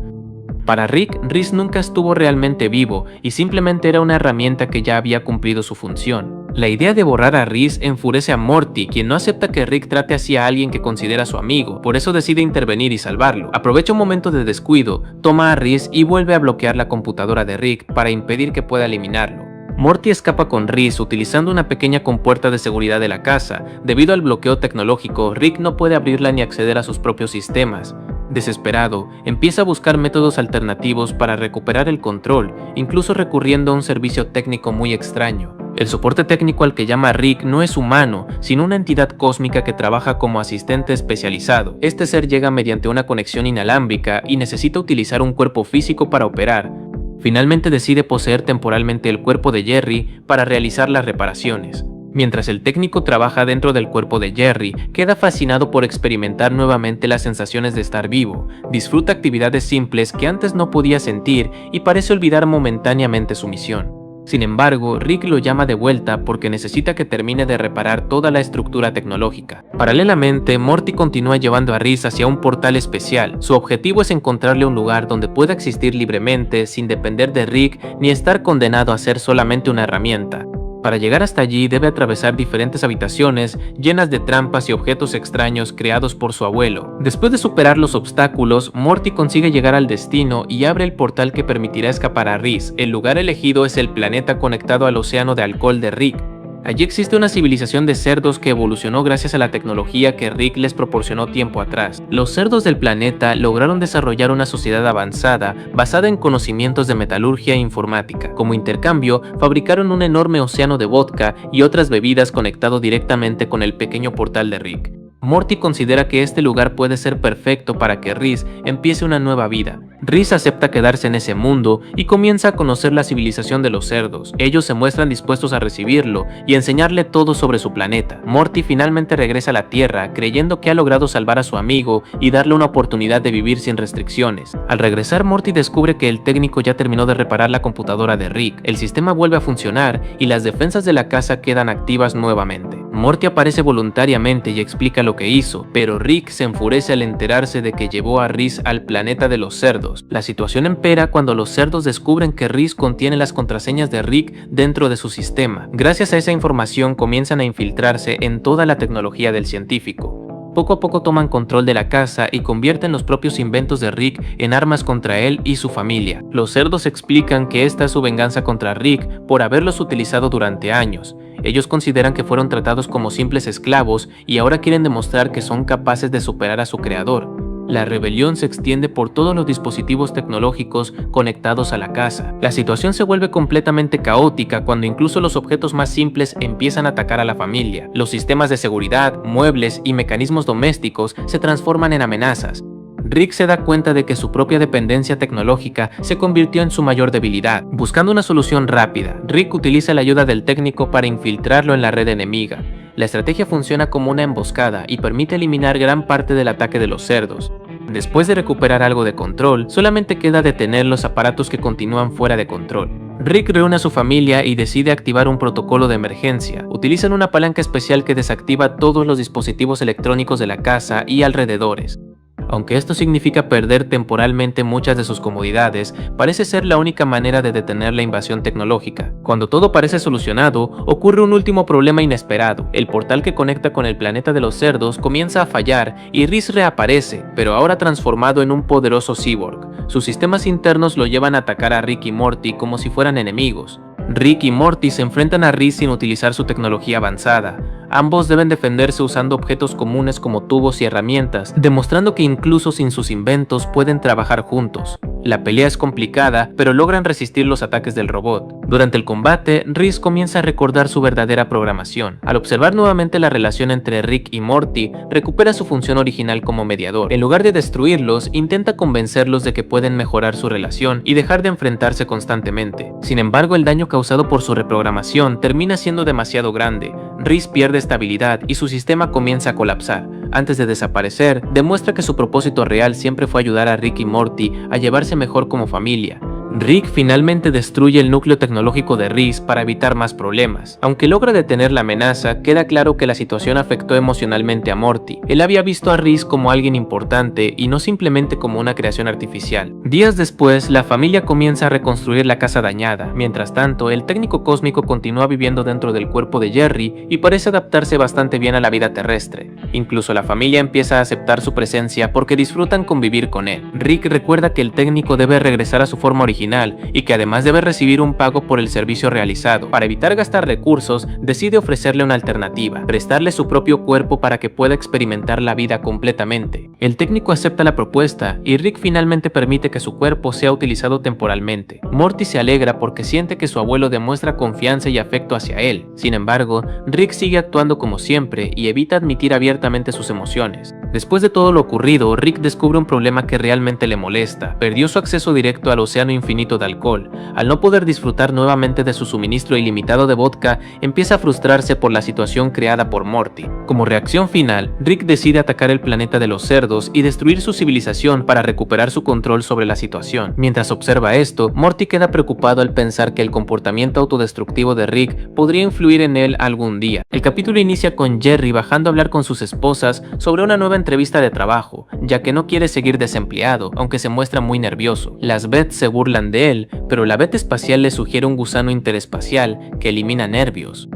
Para Rick, Reese nunca estuvo realmente vivo y simplemente era una herramienta que ya había cumplido su función. La idea de borrar a Reese enfurece a Morty, quien no acepta que Rick trate así a alguien que considera su amigo, por eso decide intervenir y salvarlo. Aprovecha un momento de descuido, toma a Reese y vuelve a bloquear la computadora de Rick para impedir que pueda eliminarlo. Morty escapa con Reese utilizando una pequeña compuerta de seguridad de la casa. Debido al bloqueo tecnológico, Rick no puede abrirla ni acceder a sus propios sistemas. Desesperado, empieza a buscar métodos alternativos para recuperar el control, incluso recurriendo a un servicio técnico muy extraño. El soporte técnico al que llama Rick no es humano, sino una entidad cósmica que trabaja como asistente especializado. Este ser llega mediante una conexión inalámbrica y necesita utilizar un cuerpo físico para operar. Finalmente decide poseer temporalmente el cuerpo de Jerry para realizar las reparaciones. Mientras el técnico trabaja dentro del cuerpo de Jerry, queda fascinado por experimentar nuevamente las sensaciones de estar vivo, disfruta actividades simples que antes no podía sentir y parece olvidar momentáneamente su misión. Sin embargo, Rick lo llama de vuelta porque necesita que termine de reparar toda la estructura tecnológica. Paralelamente, Morty continúa llevando a Rhys hacia un portal especial. Su objetivo es encontrarle un lugar donde pueda existir libremente sin depender de Rick ni estar condenado a ser solamente una herramienta. Para llegar hasta allí debe atravesar diferentes habitaciones llenas de trampas y objetos extraños creados por su abuelo. Después de superar los obstáculos, Morty consigue llegar al destino y abre el portal que permitirá escapar a Rhys. El lugar elegido es el planeta conectado al océano de alcohol de Rick. Allí existe una civilización de cerdos que evolucionó gracias a la tecnología que Rick les proporcionó tiempo atrás. Los cerdos del planeta lograron desarrollar una sociedad avanzada basada en conocimientos de metalurgia e informática. Como intercambio, fabricaron un enorme océano de vodka y otras bebidas conectado directamente con el pequeño portal de Rick. Morty considera que este lugar puede ser perfecto para que Rhys empiece una nueva vida. Rhys acepta quedarse en ese mundo y comienza a conocer la civilización de los cerdos. Ellos se muestran dispuestos a recibirlo y enseñarle todo sobre su planeta. Morty finalmente regresa a la Tierra creyendo que ha logrado salvar a su amigo y darle una oportunidad de vivir sin restricciones. Al regresar, Morty descubre que el técnico ya terminó de reparar la computadora de Rick. El sistema vuelve a funcionar y las defensas de la casa quedan activas nuevamente. Morty aparece voluntariamente y explica lo que hizo, pero Rick se enfurece al enterarse de que llevó a Rhys al planeta de los cerdos. La situación empera cuando los cerdos descubren que Rhys contiene las contraseñas de Rick dentro de su sistema. Gracias a esa información comienzan a infiltrarse en toda la tecnología del científico. Poco a poco toman control de la casa y convierten los propios inventos de Rick en armas contra él y su familia. Los cerdos explican que esta es su venganza contra Rick por haberlos utilizado durante años. Ellos consideran que fueron tratados como simples esclavos y ahora quieren demostrar que son capaces de superar a su creador. La rebelión se extiende por todos los dispositivos tecnológicos conectados a la casa. La situación se vuelve completamente caótica cuando incluso los objetos más simples empiezan a atacar a la familia. Los sistemas de seguridad, muebles y mecanismos domésticos se transforman en amenazas. Rick se da cuenta de que su propia dependencia tecnológica se convirtió en su mayor debilidad. Buscando una solución rápida, Rick utiliza la ayuda del técnico para infiltrarlo en la red enemiga. La estrategia funciona como una emboscada y permite eliminar gran parte del ataque de los cerdos. Después de recuperar algo de control, solamente queda detener los aparatos que continúan fuera de control. Rick reúne a su familia y decide activar un protocolo de emergencia. Utilizan una palanca especial que desactiva todos los dispositivos electrónicos de la casa y alrededores. Aunque esto significa perder temporalmente muchas de sus comodidades, parece ser la única manera de detener la invasión tecnológica. Cuando todo parece solucionado, ocurre un último problema inesperado. El portal que conecta con el planeta de los cerdos comienza a fallar y Rhys reaparece, pero ahora transformado en un poderoso cyborg. Sus sistemas internos lo llevan a atacar a Rick y Morty como si fueran enemigos. Rick y Morty se enfrentan a Rhys sin utilizar su tecnología avanzada. Ambos deben defenderse usando objetos comunes como tubos y herramientas, demostrando que incluso sin sus inventos pueden trabajar juntos. La pelea es complicada, pero logran resistir los ataques del robot. Durante el combate, Rhys comienza a recordar su verdadera programación. Al observar nuevamente la relación entre Rick y Morty, recupera su función original como mediador. En lugar de destruirlos, intenta convencerlos de que pueden mejorar su relación y dejar de enfrentarse constantemente. Sin embargo, el daño causado por su reprogramación termina siendo demasiado grande. Rhys pierde estabilidad y su sistema comienza a colapsar. Antes de desaparecer, demuestra que su propósito real siempre fue ayudar a Rick y Morty a llevarse mejor como familia. Rick finalmente destruye el núcleo tecnológico de Rhys para evitar más problemas. Aunque logra detener la amenaza, queda claro que la situación afectó emocionalmente a Morty. Él había visto a Rhys como alguien importante y no simplemente como una creación artificial. Días después, la familia comienza a reconstruir la casa dañada. Mientras tanto, el técnico cósmico continúa viviendo dentro del cuerpo de Jerry y parece adaptarse bastante bien a la vida terrestre. Incluso la familia empieza a aceptar su presencia porque disfrutan convivir con él. Rick recuerda que el técnico debe regresar a su forma original y que además debe recibir un pago por el servicio realizado. Para evitar gastar recursos, decide ofrecerle una alternativa, prestarle su propio cuerpo para que pueda experimentar la vida completamente. El técnico acepta la propuesta y Rick finalmente permite que su cuerpo sea utilizado temporalmente. Morty se alegra porque siente que su abuelo demuestra confianza y afecto hacia él. Sin embargo, Rick sigue actuando como siempre y evita admitir abiertamente sus emociones. Después de todo lo ocurrido, Rick descubre un problema que realmente le molesta. Perdió su acceso directo al océano infinito de alcohol. Al no poder disfrutar nuevamente de su suministro ilimitado de vodka, empieza a frustrarse por la situación creada por Morty. Como reacción final, Rick decide atacar el planeta de los cerdos y destruir su civilización para recuperar su control sobre la situación. Mientras observa esto, Morty queda preocupado al pensar que el comportamiento autodestructivo de Rick podría influir en él algún día. El capítulo inicia con Jerry bajando a hablar con sus esposas sobre una nueva entrevista de trabajo, ya que no quiere seguir desempleado, aunque se muestra muy nervioso. Las Beth se burlan de él, pero la Beth espacial le sugiere un gusano interespacial que elimina nervios.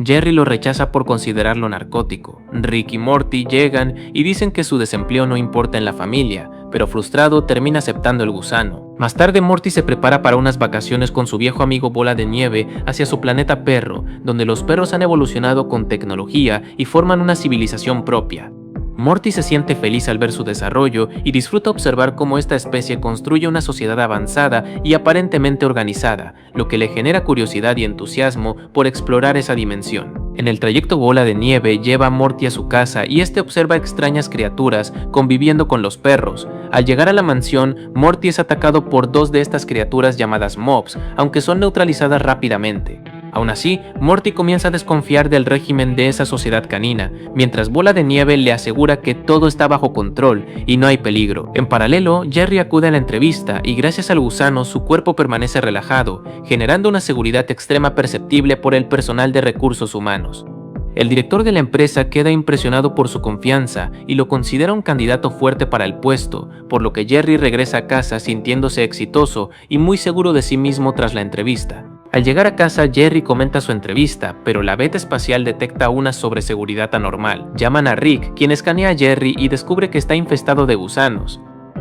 Jerry lo rechaza por considerarlo narcótico. Rick y Morty llegan y dicen que su desempleo no importa en la familia, pero frustrado termina aceptando el gusano. Más tarde Morty se prepara para unas vacaciones con su viejo amigo Bola de Nieve hacia su planeta Perro, donde los perros han evolucionado con tecnología y forman una civilización propia. Morty se siente feliz al ver su desarrollo y disfruta observar cómo esta especie construye una sociedad avanzada y aparentemente organizada, lo que le genera curiosidad y entusiasmo por explorar esa dimensión. En el trayecto Bola de Nieve lleva a Morty a su casa y este observa extrañas criaturas conviviendo con los perros. Al llegar a la mansión, Morty es atacado por dos de estas criaturas llamadas mobs, aunque son neutralizadas rápidamente. Aún así, Morty comienza a desconfiar del régimen de esa sociedad canina, mientras Bola de Nieve le asegura que todo está bajo control y no hay peligro. En paralelo, Jerry acude a la entrevista y gracias al gusano su cuerpo permanece relajado, generando una seguridad extrema perceptible por el personal de recursos humanos. El director de la empresa queda impresionado por su confianza y lo considera un candidato fuerte para el puesto, por lo que Jerry regresa a casa sintiéndose exitoso y muy seguro de sí mismo tras la entrevista. Al llegar a casa, Jerry comenta su entrevista, pero la Beth espacial detecta una sobreseguridad anormal. Llaman a Rick, quien escanea a Jerry y descubre que está infestado de gusanos.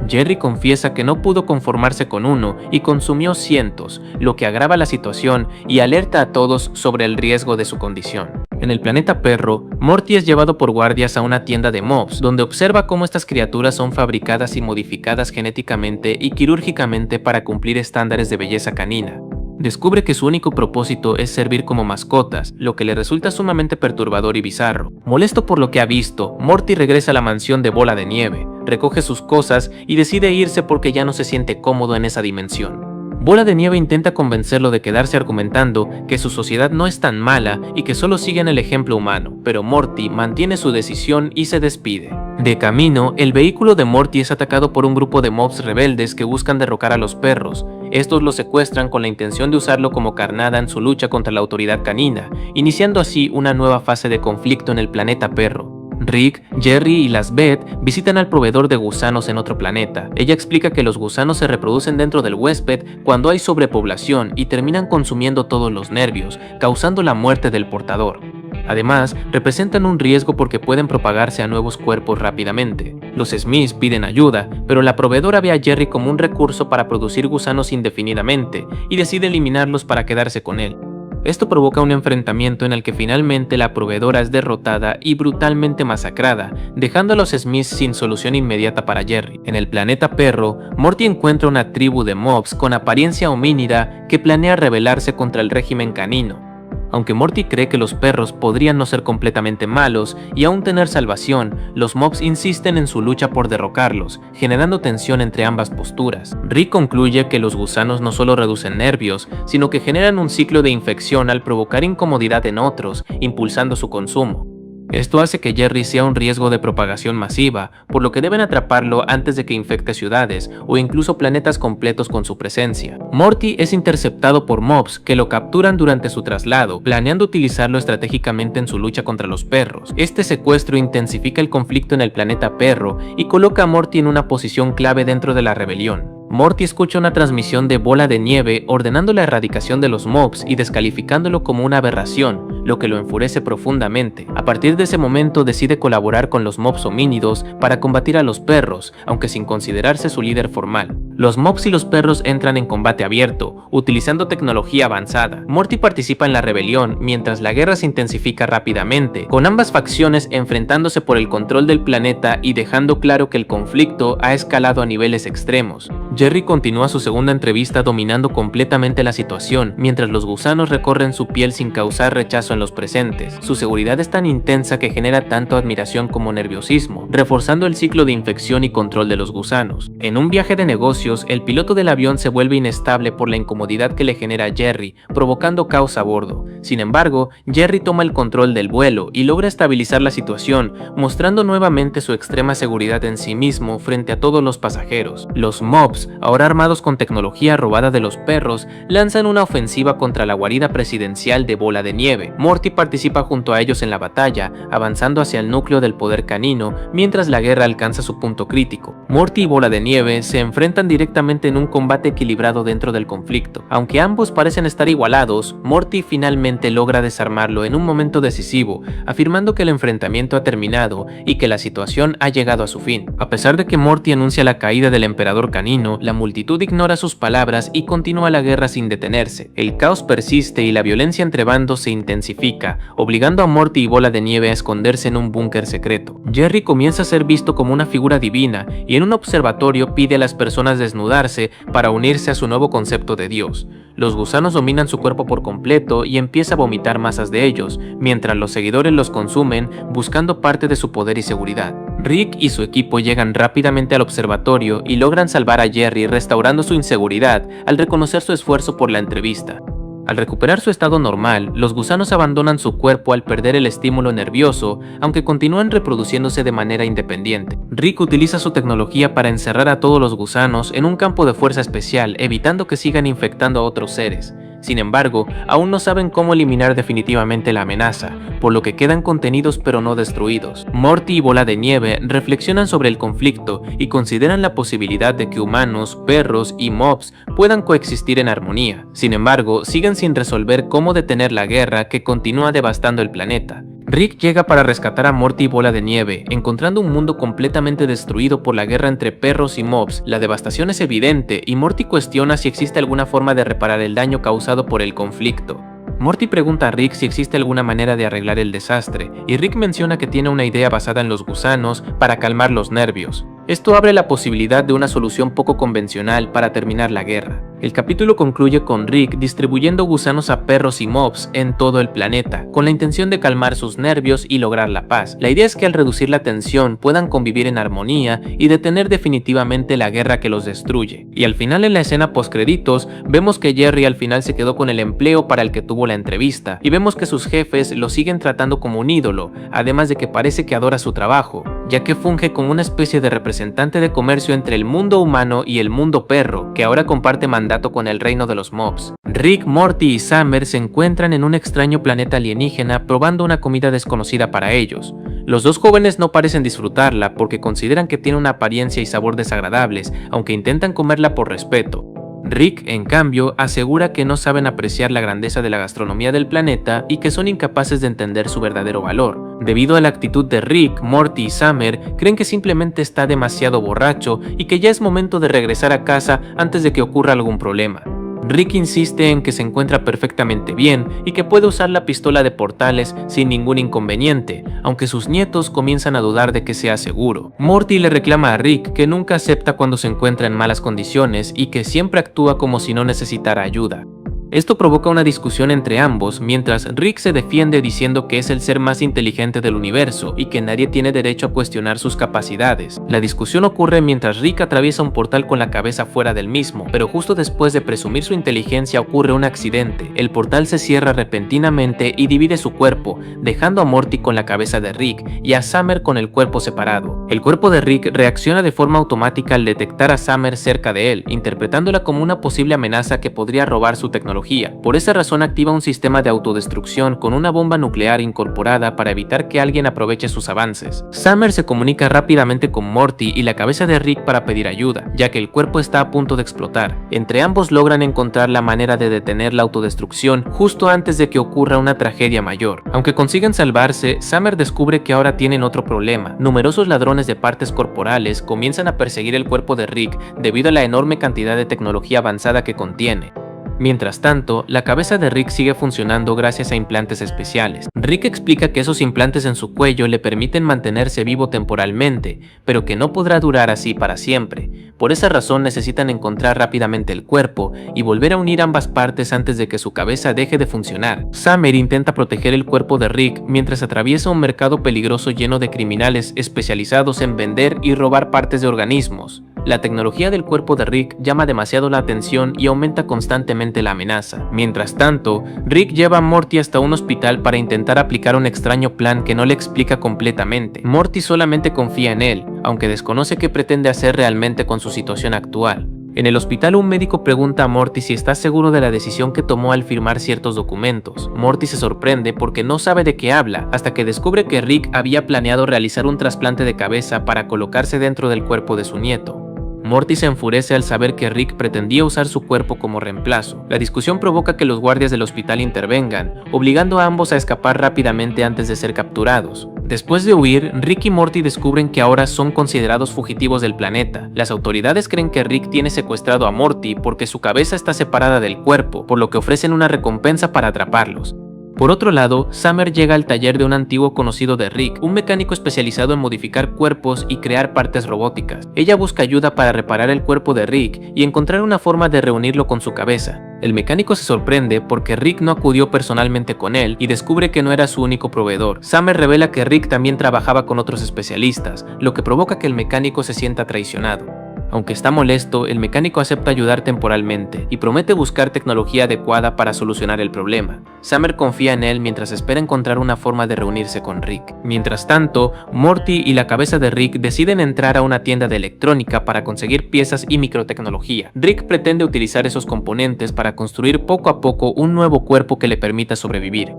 Jerry confiesa que no pudo conformarse con uno y consumió cientos, lo que agrava la situación y alerta a todos sobre el riesgo de su condición. En el planeta Perro, Morty es llevado por guardias a una tienda de mobs, donde observa cómo estas criaturas son fabricadas y modificadas genéticamente y quirúrgicamente para cumplir estándares de belleza canina. Descubre que su único propósito es servir como mascotas, lo que le resulta sumamente perturbador y bizarro. Molesto por lo que ha visto, Morty regresa a la mansión de Bola de Nieve, recoge sus cosas y decide irse porque ya no se siente cómodo en esa dimensión. Bola de Nieve intenta convencerlo de quedarse argumentando que su sociedad no es tan mala y que solo siguen el ejemplo humano, pero Morty mantiene su decisión y se despide. De camino, el vehículo de Morty es atacado por un grupo de mobs rebeldes que buscan derrocar a los perros. Estos lo secuestran con la intención de usarlo como carnada en su lucha contra la autoridad canina, iniciando así una nueva fase de conflicto en el planeta Perro. Rick, Jerry y las Beth visitan al proveedor de gusanos en otro planeta. Ella explica que los gusanos se reproducen dentro del huésped cuando hay sobrepoblación y terminan consumiendo todos los nervios, causando la muerte del portador. Además, representan un riesgo porque pueden propagarse a nuevos cuerpos rápidamente. Los Smiths piden ayuda, pero la proveedora ve a Jerry como un recurso para producir gusanos indefinidamente y decide eliminarlos para quedarse con él. Esto provoca un enfrentamiento en el que finalmente la proveedora es derrotada y brutalmente masacrada, dejando a los Smiths sin solución inmediata para Jerry. En el planeta Perro, Morty encuentra una tribu de mobs con apariencia homínida que planea rebelarse contra el régimen canino. Aunque Morty cree que los perros podrían no ser completamente malos y aún tener salvación, los mobs insisten en su lucha por derrocarlos, generando tensión entre ambas posturas. Rick concluye que los gusanos no solo reducen nervios, sino que generan un ciclo de infección al provocar incomodidad en otros, impulsando su consumo. Esto hace que Jerry sea un riesgo de propagación masiva, por lo que deben atraparlo antes de que infecte ciudades o incluso planetas completos con su presencia. Morty es interceptado por mobs que lo capturan durante su traslado, planeando utilizarlo estratégicamente en su lucha contra los perros. Este secuestro intensifica el conflicto en el planeta Perro y coloca a Morty en una posición clave dentro de la rebelión. Morty escucha una transmisión de Bola de Nieve ordenando la erradicación de los mobs y descalificándolo como una aberración, lo que lo enfurece profundamente. A partir de ese momento decide colaborar con los mobs homínidos para combatir a los perros, aunque sin considerarse su líder formal. Los mobs y los perros entran en combate abierto, utilizando tecnología avanzada. Morty participa en la rebelión mientras la guerra se intensifica rápidamente, con ambas facciones enfrentándose por el control del planeta y dejando claro que el conflicto ha escalado a niveles extremos. Jerry continúa su segunda entrevista dominando completamente la situación, mientras los gusanos recorren su piel sin causar rechazo en los presentes. Su seguridad es tan intensa que genera tanto admiración como nerviosismo, reforzando el ciclo de infección y control de los gusanos. En un viaje de negocios, el piloto del avión se vuelve inestable por la incomodidad que le genera a Jerry, provocando caos a bordo. Sin embargo, Jerry toma el control del vuelo y logra estabilizar la situación, mostrando nuevamente su extrema seguridad en sí mismo frente a todos los pasajeros. Los mobs, ahora armados con tecnología robada de los perros, lanzan una ofensiva contra la guarida presidencial de Bola de Nieve. Morty participa junto a ellos en la batalla, avanzando hacia el núcleo del poder canino, mientras la guerra alcanza su punto crítico. Morty y Bola de Nieve se enfrentan directamente en un combate equilibrado dentro del conflicto. Aunque ambos parecen estar igualados, Morty finalmente logra desarmarlo en un momento decisivo, afirmando que el enfrentamiento ha terminado y que la situación ha llegado a su fin. A pesar de que Morty anuncia la caída del emperador canino, la multitud ignora sus palabras y continúa la guerra sin detenerse. El caos persiste y la violencia entre bandos se intensifica, obligando a Morty y Bola de Nieve a esconderse en un búnker secreto. Jerry comienza a ser visto como una figura divina y en un observatorio pide a las personas desnudarse para unirse a su nuevo concepto de Dios. Los gusanos dominan su cuerpo por completo y empieza a vomitar masas de ellos, mientras los seguidores los consumen buscando parte de su poder y seguridad. Rick y su equipo llegan rápidamente al observatorio y logran salvar a Jerry restaurando su inseguridad al reconocer su esfuerzo por la entrevista. Al recuperar su estado normal, los gusanos abandonan su cuerpo al perder el estímulo nervioso, aunque continúan reproduciéndose de manera independiente. Rick utiliza su tecnología para encerrar a todos los gusanos en un campo de fuerza especial, evitando que sigan infectando a otros seres. Sin embargo, aún no saben cómo eliminar definitivamente la amenaza, por lo que quedan contenidos pero no destruidos. Morty y Bola de Nieve reflexionan sobre el conflicto y consideran la posibilidad de que humanos, perros y mobs puedan coexistir en armonía. Sin embargo, siguen sin resolver cómo detener la guerra que continúa devastando el planeta. Rick llega para rescatar a Morty y Bola de Nieve, encontrando un mundo completamente destruido por la guerra entre perros y mobs. La devastación es evidente y Morty cuestiona si existe alguna forma de reparar el daño causado por el conflicto. Morty pregunta a Rick si existe alguna manera de arreglar el desastre, y Rick menciona que tiene una idea basada en los gusanos para calmar los nervios. Esto abre la posibilidad de una solución poco convencional para terminar la guerra. El capítulo concluye con Rick distribuyendo gusanos a perros y mobs en todo el planeta, con la intención de calmar sus nervios y lograr la paz. La idea es que al reducir la tensión puedan convivir en armonía y detener definitivamente la guerra que los destruye. Y al final, en la escena postcréditos, vemos que Jerry al final se quedó con el empleo para el que tuvo la entrevista, y vemos que sus jefes lo siguen tratando como un ídolo, además de que parece que adora su trabajo, ya que funge como una especie de representante de comercio entre el mundo humano y el mundo perro, que ahora comparte mandato con el reino de los mobs. Rick, Morty y Summer se encuentran en un extraño planeta alienígena probando una comida desconocida para ellos. Los dos jóvenes no parecen disfrutarla porque consideran que tiene una apariencia y sabor desagradables, aunque intentan comerla por respeto. Rick, en cambio, asegura que no saben apreciar la grandeza de la gastronomía del planeta y que son incapaces de entender su verdadero valor. Debido a la actitud de Rick, Morty y Summer, creen que simplemente está demasiado borracho y que ya es momento de regresar a casa antes de que ocurra algún problema. Rick insiste en que se encuentra perfectamente bien y que puede usar la pistola de portales sin ningún inconveniente, aunque sus nietos comienzan a dudar de que sea seguro. Morty le reclama a Rick que nunca acepta cuando se encuentra en malas condiciones y que siempre actúa como si no necesitara ayuda. Esto provoca una discusión entre ambos, mientras Rick se defiende diciendo que es el ser más inteligente del universo y que nadie tiene derecho a cuestionar sus capacidades. La discusión ocurre mientras Rick atraviesa un portal con la cabeza fuera del mismo, pero justo después de presumir su inteligencia ocurre un accidente. El portal se cierra repentinamente y divide su cuerpo, dejando a Morty con la cabeza de Rick y a Summer con el cuerpo separado. El cuerpo de Rick reacciona de forma automática al detectar a Summer cerca de él, interpretándola como una posible amenaza que podría robar su tecnología. Por esa razón activa un sistema de autodestrucción con una bomba nuclear incorporada para evitar que alguien aproveche sus avances. Summer se comunica rápidamente con Morty y la cabeza de Rick para pedir ayuda, ya que el cuerpo está a punto de explotar. Entre ambos logran encontrar la manera de detener la autodestrucción justo antes de que ocurra una tragedia mayor. Aunque consiguen salvarse, Summer descubre que ahora tienen otro problema. Numerosos ladrones de partes corporales comienzan a perseguir el cuerpo de Rick debido a la enorme cantidad de tecnología avanzada que contiene. Mientras tanto, la cabeza de Rick sigue funcionando gracias a implantes especiales. Rick explica que esos implantes en su cuello le permiten mantenerse vivo temporalmente, pero que no podrá durar así para siempre. Por esa razón necesitan encontrar rápidamente el cuerpo y volver a unir ambas partes antes de que su cabeza deje de funcionar. Summer intenta proteger el cuerpo de Rick mientras atraviesa un mercado peligroso lleno de criminales especializados en vender y robar partes de organismos. La tecnología del cuerpo de Rick llama demasiado la atención y aumenta constantemente la amenaza. Mientras tanto, Rick lleva a Morty hasta un hospital para intentar aplicar un extraño plan que no le explica completamente. Morty solamente confía en él, aunque desconoce qué pretende hacer realmente con su situación actual. En el hospital, un médico pregunta a Morty si está seguro de la decisión que tomó al firmar ciertos documentos. Morty se sorprende porque no sabe de qué habla, hasta que descubre que Rick había planeado realizar un trasplante de cabeza para colocarse dentro del cuerpo de su nieto. Morty se enfurece al saber que Rick pretendía usar su cuerpo como reemplazo. La discusión provoca que los guardias del hospital intervengan, obligando a ambos a escapar rápidamente antes de ser capturados. Después de huir, Rick y Morty descubren que ahora son considerados fugitivos del planeta. Las autoridades creen que Rick tiene secuestrado a Morty porque su cabeza está separada del cuerpo, por lo que ofrecen una recompensa para atraparlos. Por otro lado, Summer llega al taller de un antiguo conocido de Rick, un mecánico especializado en modificar cuerpos y crear partes robóticas. Ella busca ayuda para reparar el cuerpo de Rick y encontrar una forma de reunirlo con su cabeza. El mecánico se sorprende porque Rick no acudió personalmente con él y descubre que no era su único proveedor. Summer revela que Rick también trabajaba con otros especialistas, lo que provoca que el mecánico se sienta traicionado. Aunque está molesto, el mecánico acepta ayudar temporalmente y promete buscar tecnología adecuada para solucionar el problema. Summer confía en él mientras espera encontrar una forma de reunirse con Rick. Mientras tanto, Morty y la cabeza de Rick deciden entrar a una tienda de electrónica para conseguir piezas y microtecnología. Rick pretende utilizar esos componentes para construir poco a poco un nuevo cuerpo que le permita sobrevivir.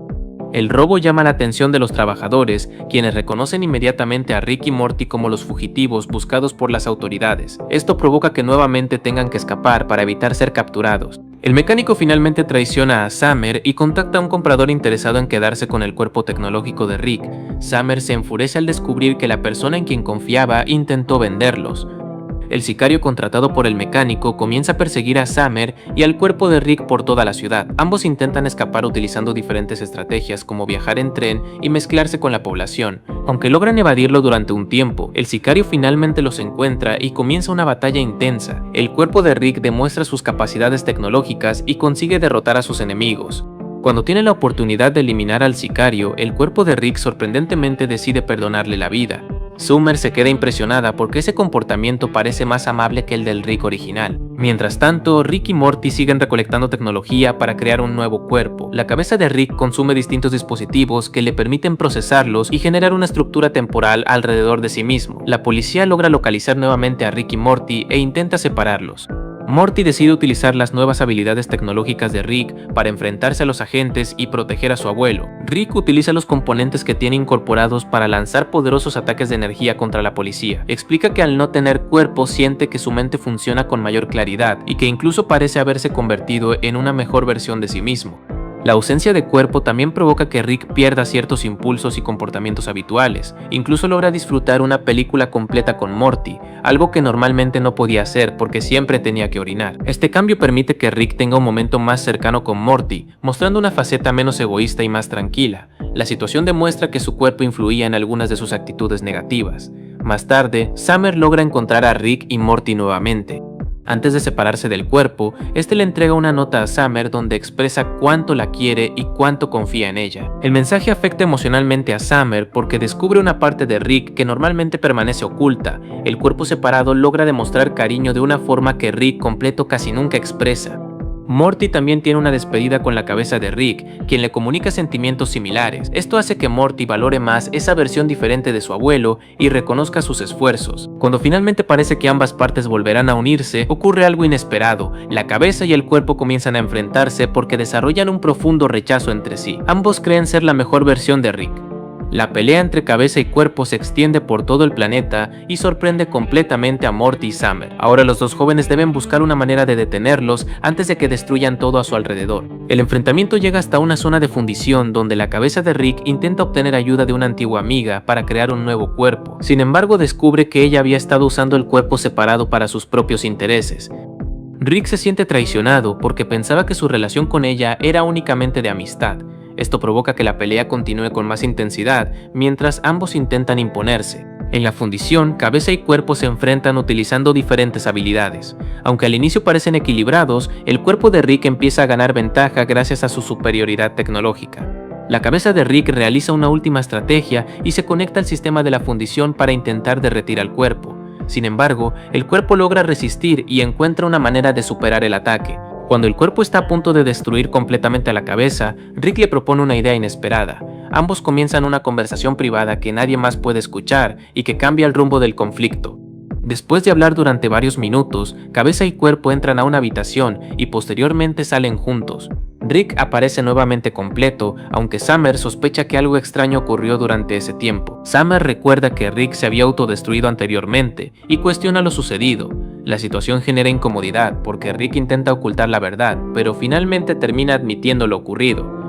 El robo llama la atención de los trabajadores, quienes reconocen inmediatamente a Rick y Morty como los fugitivos buscados por las autoridades. Esto provoca que nuevamente tengan que escapar para evitar ser capturados. El mecánico finalmente traiciona a Summer y contacta a un comprador interesado en quedarse con el cuerpo tecnológico de Rick. Summer se enfurece al descubrir que la persona en quien confiaba intentó venderlos. El sicario contratado por el mecánico comienza a perseguir a Summer y al cuerpo de Rick por toda la ciudad. Ambos intentan escapar utilizando diferentes estrategias como viajar en tren y mezclarse con la población. Aunque logran evadirlo durante un tiempo, el sicario finalmente los encuentra y comienza una batalla intensa. El cuerpo de Rick demuestra sus capacidades tecnológicas y consigue derrotar a sus enemigos. Cuando tiene la oportunidad de eliminar al sicario, el cuerpo de Rick sorprendentemente decide perdonarle la vida. Summer se queda impresionada porque ese comportamiento parece más amable que el del Rick original. Mientras tanto, Rick y Morty siguen recolectando tecnología para crear un nuevo cuerpo. La cabeza de Rick consume distintos dispositivos que le permiten procesarlos y generar una estructura temporal alrededor de sí mismo. La policía logra localizar nuevamente a Rick y Morty e intenta separarlos. Morty decide utilizar las nuevas habilidades tecnológicas de Rick para enfrentarse a los agentes y proteger a su abuelo. Rick utiliza los componentes que tiene incorporados para lanzar poderosos ataques de energía contra la policía. Explica que al no tener cuerpo siente que su mente funciona con mayor claridad y que incluso parece haberse convertido en una mejor versión de sí mismo. La ausencia de cuerpo también provoca que Rick pierda ciertos impulsos y comportamientos habituales. Incluso logra disfrutar una película completa con Morty, algo que normalmente no podía hacer porque siempre tenía que orinar. Este cambio permite que Rick tenga un momento más cercano con Morty, mostrando una faceta menos egoísta y más tranquila. La situación demuestra que su cuerpo influía en algunas de sus actitudes negativas. Más tarde, Summer logra encontrar a Rick y Morty nuevamente. Antes de separarse del cuerpo, este le entrega una nota a Summer donde expresa cuánto la quiere y cuánto confía en ella. El mensaje afecta emocionalmente a Summer porque descubre una parte de Rick que normalmente permanece oculta. El cuerpo separado logra demostrar cariño de una forma que Rick completo casi nunca expresa. Morty también tiene una despedida con la cabeza de Rick, quien le comunica sentimientos similares. Esto hace que Morty valore más esa versión diferente de su abuelo y reconozca sus esfuerzos. Cuando finalmente parece que ambas partes volverán a unirse, ocurre algo inesperado. La cabeza y el cuerpo comienzan a enfrentarse porque desarrollan un profundo rechazo entre sí. Ambos creen ser la mejor versión de Rick. La pelea entre cabeza y cuerpo se extiende por todo el planeta y sorprende completamente a Morty y Summer. Ahora los dos jóvenes deben buscar una manera de detenerlos antes de que destruyan todo a su alrededor. El enfrentamiento llega hasta una zona de fundición donde la cabeza de Rick intenta obtener ayuda de una antigua amiga para crear un nuevo cuerpo. Sin embargo, descubre que ella había estado usando el cuerpo separado para sus propios intereses. Rick se siente traicionado porque pensaba que su relación con ella era únicamente de amistad. Esto provoca que la pelea continúe con más intensidad, mientras ambos intentan imponerse. En la fundición, cabeza y cuerpo se enfrentan utilizando diferentes habilidades. Aunque al inicio parecen equilibrados, el cuerpo de Rick empieza a ganar ventaja gracias a su superioridad tecnológica. La cabeza de Rick realiza una última estrategia y se conecta al sistema de la fundición para intentar derretir al cuerpo. Sin embargo, el cuerpo logra resistir y encuentra una manera de superar el ataque. Cuando el cuerpo está a punto de destruir completamente a la cabeza, Rick le propone una idea inesperada. Ambos comienzan una conversación privada que nadie más puede escuchar y que cambia el rumbo del conflicto. Después de hablar durante varios minutos, cabeza y cuerpo entran a una habitación y posteriormente salen juntos. Rick aparece nuevamente completo, aunque Summer sospecha que algo extraño ocurrió durante ese tiempo. Summer recuerda que Rick se había autodestruido anteriormente y cuestiona lo sucedido. La situación genera incomodidad porque Rick intenta ocultar la verdad, pero finalmente termina admitiendo lo ocurrido.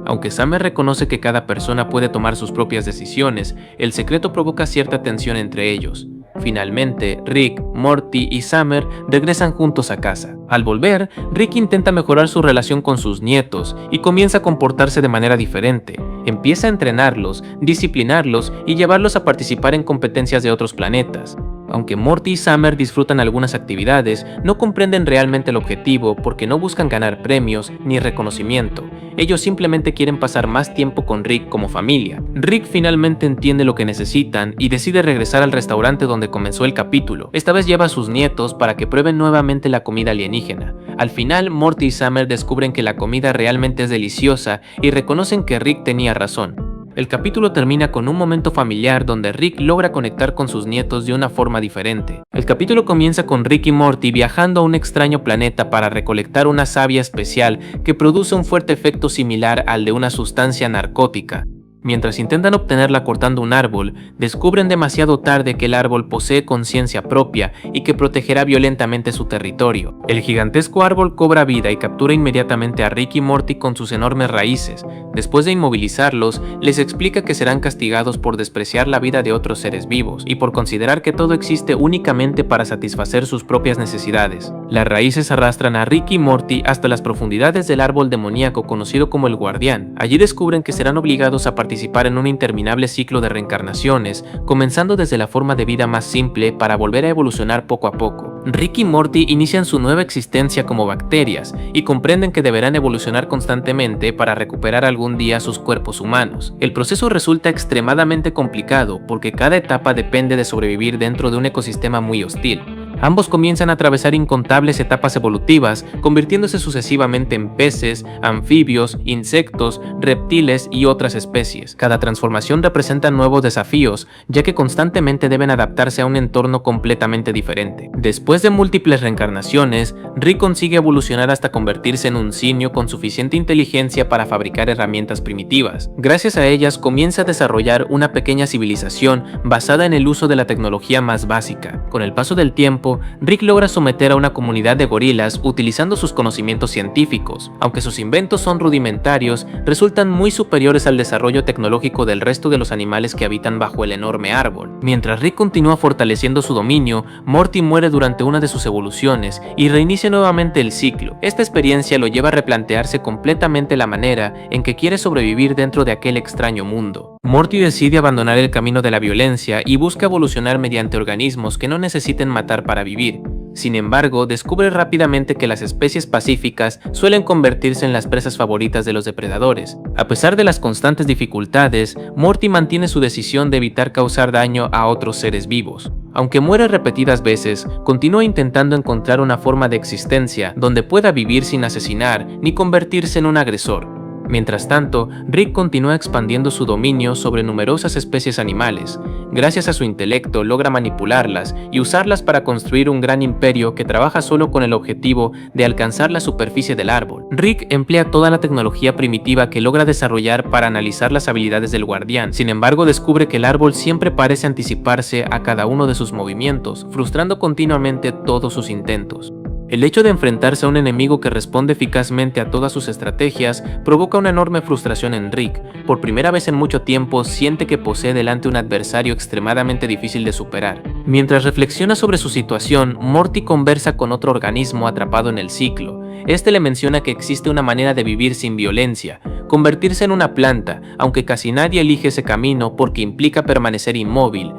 Aunque Summer reconoce que cada persona puede tomar sus propias decisiones, el secreto provoca cierta tensión entre ellos. Finalmente, Rick, Morty y Summer regresan juntos a casa. Al volver, Rick intenta mejorar su relación con sus nietos y comienza a comportarse de manera diferente. Empieza a entrenarlos, disciplinarlos y llevarlos a participar en competencias de otros planetas. Aunque Morty y Summer disfrutan algunas actividades, no comprenden realmente el objetivo porque no buscan ganar premios ni reconocimiento. Ellos simplemente quieren pasar más tiempo con Rick como familia. Rick finalmente entiende lo que necesitan y decide regresar al restaurante donde comenzó el capítulo. Esta vez lleva a sus nietos para que prueben nuevamente la comida alienígena. Al final, Morty y Summer descubren que la comida realmente es deliciosa y reconocen que Rick tenía razón. El capítulo termina con un momento familiar donde Rick logra conectar con sus nietos de una forma diferente. El capítulo comienza con Rick y Morty viajando a un extraño planeta para recolectar una savia especial que produce un fuerte efecto similar al de una sustancia narcótica. Mientras intentan obtenerla cortando un árbol, descubren demasiado tarde que el árbol posee conciencia propia y que protegerá violentamente su territorio. El gigantesco árbol cobra vida y captura inmediatamente a Rick y Morty con sus enormes raíces. Después de inmovilizarlos, les explica que serán castigados por despreciar la vida de otros seres vivos y por considerar que todo existe únicamente para satisfacer sus propias necesidades. Las raíces arrastran a Rick y Morty hasta las profundidades del árbol demoníaco conocido como el Guardián. Allí descubren que serán obligados a participar en un interminable ciclo de reencarnaciones, comenzando desde la forma de vida más simple para volver a evolucionar poco a poco. Rick y Morty inician su nueva existencia como bacterias y comprenden que deberán evolucionar constantemente para recuperar algún día sus cuerpos humanos. El proceso resulta extremadamente complicado porque cada etapa depende de sobrevivir dentro de un ecosistema muy hostil. Ambos comienzan a atravesar incontables etapas evolutivas, convirtiéndose sucesivamente en peces, anfibios, insectos, reptiles y otras especies. Cada transformación representa nuevos desafíos, ya que constantemente deben adaptarse a un entorno completamente diferente. Después de múltiples reencarnaciones, Rick consigue evolucionar hasta convertirse en un simio con suficiente inteligencia para fabricar herramientas primitivas. Gracias a ellas comienza a desarrollar una pequeña civilización basada en el uso de la tecnología más básica. Con el paso del tiempo, Rick logra someter a una comunidad de gorilas utilizando sus conocimientos científicos. Aunque sus inventos son rudimentarios, resultan muy superiores al desarrollo tecnológico del resto de los animales que habitan bajo el enorme árbol. Mientras Rick continúa fortaleciendo su dominio, Morty muere durante una de sus evoluciones y reinicia nuevamente el ciclo. Esta experiencia lo lleva a replantearse completamente la manera en que quiere sobrevivir dentro de aquel extraño mundo. Morty decide abandonar el camino de la violencia y busca evolucionar mediante organismos que no necesiten matar para vivir. Sin embargo, descubre rápidamente que las especies pacíficas suelen convertirse en las presas favoritas de los depredadores. A pesar de las constantes dificultades, Morty mantiene su decisión de evitar causar daño a otros seres vivos. Aunque muere repetidas veces, continúa intentando encontrar una forma de existencia donde pueda vivir sin asesinar ni convertirse en un agresor. Mientras tanto, Rick continúa expandiendo su dominio sobre numerosas especies animales. Gracias a su intelecto logra manipularlas y usarlas para construir un gran imperio que trabaja solo con el objetivo de alcanzar la superficie del árbol. Rick emplea toda la tecnología primitiva que logra desarrollar para analizar las habilidades del guardián. Sin embargo, descubre que el árbol siempre parece anticiparse a cada uno de sus movimientos, frustrando continuamente todos sus intentos. El hecho de enfrentarse a un enemigo que responde eficazmente a todas sus estrategias provoca una enorme frustración en Rick. Por primera vez en mucho tiempo siente que posee delante un adversario extremadamente difícil de superar. Mientras reflexiona sobre su situación, Morty conversa con otro organismo atrapado en el ciclo. Este le menciona que existe una manera de vivir sin violencia, convertirse en una planta, aunque casi nadie elige ese camino porque implica permanecer inmóvil.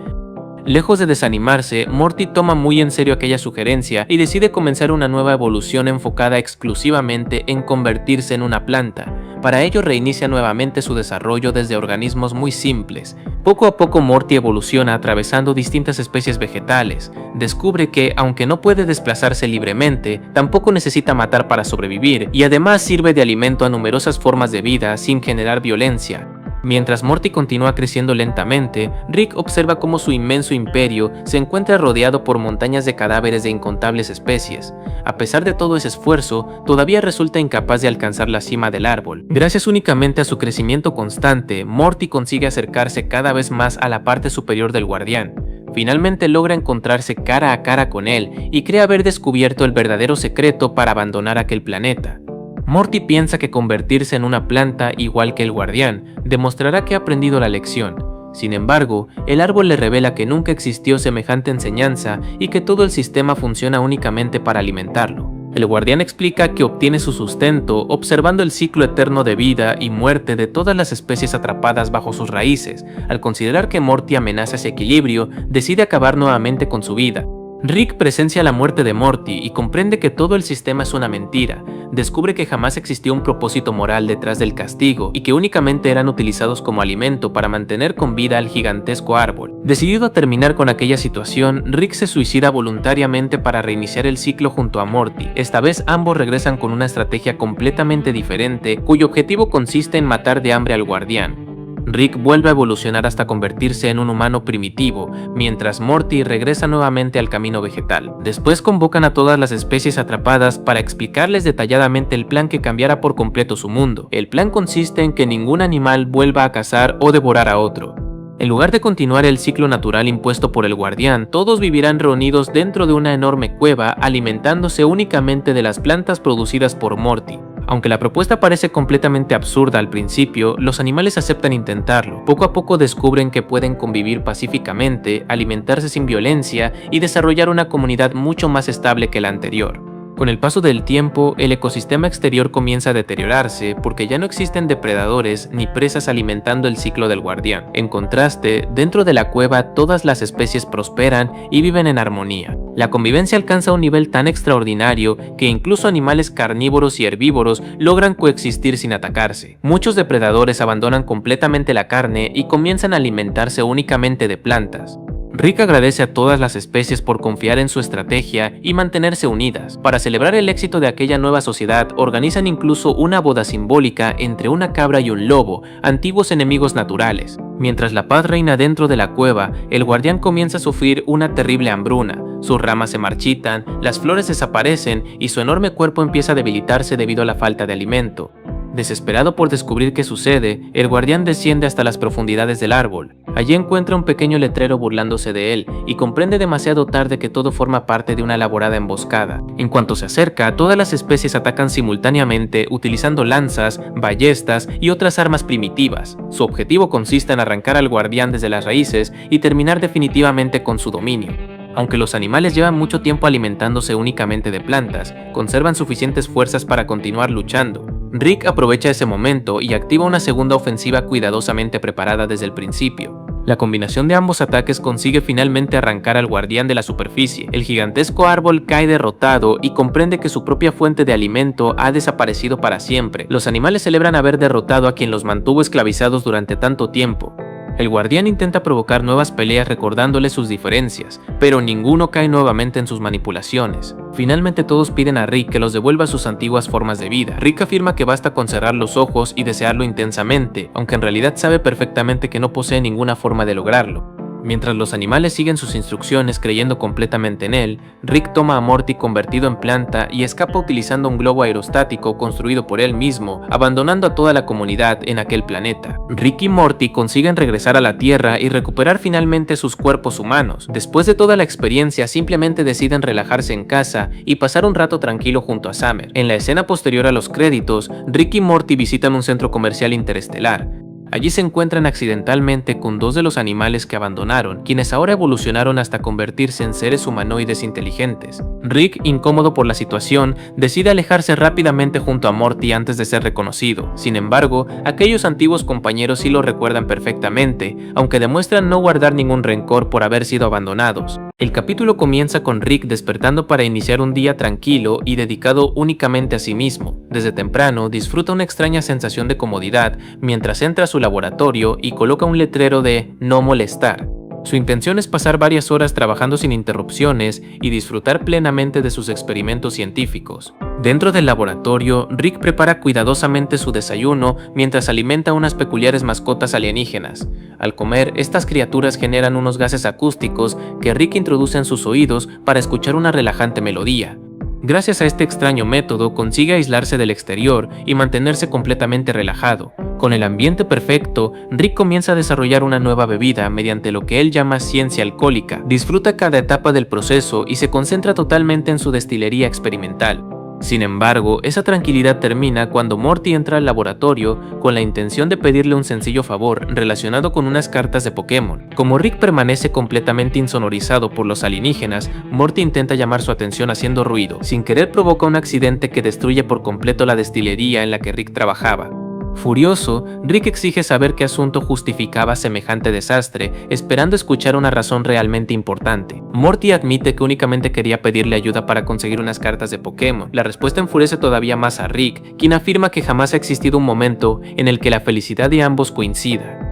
Lejos de desanimarse, Morty toma muy en serio aquella sugerencia y decide comenzar una nueva evolución enfocada exclusivamente en convertirse en una planta. Para ello reinicia nuevamente su desarrollo desde organismos muy simples. Poco a poco Morty evoluciona atravesando distintas especies vegetales. Descubre que, aunque no puede desplazarse libremente, tampoco necesita matar para sobrevivir, y además sirve de alimento a numerosas formas de vida sin generar violencia. Mientras Morty continúa creciendo lentamente, Rick observa cómo su inmenso imperio se encuentra rodeado por montañas de cadáveres de incontables especies. A pesar de todo ese esfuerzo, todavía resulta incapaz de alcanzar la cima del árbol. Gracias únicamente a su crecimiento constante, Morty consigue acercarse cada vez más a la parte superior del Guardián. Finalmente logra encontrarse cara a cara con él y cree haber descubierto el verdadero secreto para abandonar aquel planeta. Morty piensa que convertirse en una planta igual que el Guardián demostrará que ha aprendido la lección. Sin embargo, el árbol le revela que nunca existió semejante enseñanza y que todo el sistema funciona únicamente para alimentarlo. El Guardián explica que obtiene su sustento observando el ciclo eterno de vida y muerte de todas las especies atrapadas bajo sus raíces. Al considerar que Morty amenaza ese equilibrio, decide acabar nuevamente con su vida. Rick presencia la muerte de Morty y comprende que todo el sistema es una mentira. Descubre que jamás existió un propósito moral detrás del castigo y que únicamente eran utilizados como alimento para mantener con vida al gigantesco árbol. Decidido a terminar con aquella situación, Rick se suicida voluntariamente para reiniciar el ciclo junto a Morty. Esta vez ambos regresan con una estrategia completamente diferente, cuyo objetivo consiste en matar de hambre al Guardián. Rick vuelve a evolucionar hasta convertirse en un humano primitivo, mientras Morty regresa nuevamente al camino vegetal. Después convocan a todas las especies atrapadas para explicarles detalladamente el plan que cambiará por completo su mundo. El plan consiste en que ningún animal vuelva a cazar o devorar a otro. En lugar de continuar el ciclo natural impuesto por el Guardián, todos vivirán reunidos dentro de una enorme cueva, alimentándose únicamente de las plantas producidas por Morty. Aunque la propuesta parece completamente absurda al principio, los animales aceptan intentarlo. Poco a poco descubren que pueden convivir pacíficamente, alimentarse sin violencia y desarrollar una comunidad mucho más estable que la anterior. Con el paso del tiempo, el ecosistema exterior comienza a deteriorarse porque ya no existen depredadores ni presas alimentando el ciclo del Guardián. En contraste, dentro de la cueva todas las especies prosperan y viven en armonía. La convivencia alcanza un nivel tan extraordinario que incluso animales carnívoros y herbívoros logran coexistir sin atacarse. Muchos depredadores abandonan completamente la carne y comienzan a alimentarse únicamente de plantas. Rick agradece a todas las especies por confiar en su estrategia y mantenerse unidas. Para celebrar el éxito de aquella nueva sociedad, organizan incluso una boda simbólica entre una cabra y un lobo, antiguos enemigos naturales. Mientras la paz reina dentro de la cueva, el Guardián comienza a sufrir una terrible hambruna. Sus ramas se marchitan, las flores desaparecen y su enorme cuerpo empieza a debilitarse debido a la falta de alimento. Desesperado por descubrir qué sucede, el Guardián desciende hasta las profundidades del árbol. Allí encuentra un pequeño letrero burlándose de él y comprende demasiado tarde que todo forma parte de una elaborada emboscada. En cuanto se acerca, todas las especies atacan simultáneamente utilizando lanzas, ballestas y otras armas primitivas. Su objetivo consiste en arrancar al Guardián desde las raíces y terminar definitivamente con su dominio. Aunque los animales llevan mucho tiempo alimentándose únicamente de plantas, conservan suficientes fuerzas para continuar luchando. Rick aprovecha ese momento y activa una segunda ofensiva cuidadosamente preparada desde el principio. La combinación de ambos ataques consigue finalmente arrancar al Guardián de la superficie. El gigantesco árbol cae derrotado y comprende que su propia fuente de alimento ha desaparecido para siempre. Los animales celebran haber derrotado a quien los mantuvo esclavizados durante tanto tiempo. El Guardián intenta provocar nuevas peleas recordándole sus diferencias, pero ninguno cae nuevamente en sus manipulaciones. Finalmente todos piden a Rick que los devuelva a sus antiguas formas de vida. Rick afirma que basta con cerrar los ojos y desearlo intensamente, aunque en realidad sabe perfectamente que no posee ninguna forma de lograrlo. Mientras los animales siguen sus instrucciones creyendo completamente en él, Rick toma a Morty convertido en planta y escapa utilizando un globo aerostático construido por él mismo, abandonando a toda la comunidad en aquel planeta. Rick y Morty consiguen regresar a la Tierra y recuperar finalmente sus cuerpos humanos. Después de toda la experiencia, simplemente deciden relajarse en casa y pasar un rato tranquilo junto a Summer. En la escena posterior a los créditos, Rick y Morty visitan un centro comercial interestelar. Allí se encuentran accidentalmente con dos de los animales que abandonaron, quienes ahora evolucionaron hasta convertirse en seres humanoides inteligentes. Rick, incómodo por la situación, decide alejarse rápidamente junto a Morty antes de ser reconocido. Sin embargo, aquellos antiguos compañeros sí lo recuerdan perfectamente, aunque demuestran no guardar ningún rencor por haber sido abandonados. El capítulo comienza con Rick despertando para iniciar un día tranquilo y dedicado únicamente a sí mismo. Desde temprano disfruta una extraña sensación de comodidad mientras entra a su laboratorio y coloca un letrero de "No molestar". Su intención es pasar varias horas trabajando sin interrupciones y disfrutar plenamente de sus experimentos científicos. Dentro del laboratorio, Rick prepara cuidadosamente su desayuno mientras alimenta a unas peculiares mascotas alienígenas. Al comer, estas criaturas generan unos gases acústicos que Rick introduce en sus oídos para escuchar una relajante melodía. Gracias a este extraño método consigue aislarse del exterior y mantenerse completamente relajado. Con el ambiente perfecto, Rick comienza a desarrollar una nueva bebida mediante lo que él llama ciencia alcohólica. Disfruta cada etapa del proceso y se concentra totalmente en su destilería experimental. Sin embargo, esa tranquilidad termina cuando Morty entra al laboratorio con la intención de pedirle un sencillo favor relacionado con unas cartas de Pokémon. Como Rick permanece completamente insonorizado por los alienígenas, Morty intenta llamar su atención haciendo ruido. Sin querer provoca un accidente que destruye por completo la destilería en la que Rick trabajaba. Furioso, Rick exige saber qué asunto justificaba semejante desastre, esperando escuchar una razón realmente importante. Morty admite que únicamente quería pedirle ayuda para conseguir unas cartas de Pokémon. La respuesta enfurece todavía más a Rick, quien afirma que jamás ha existido un momento en el que la felicidad de ambos coincida.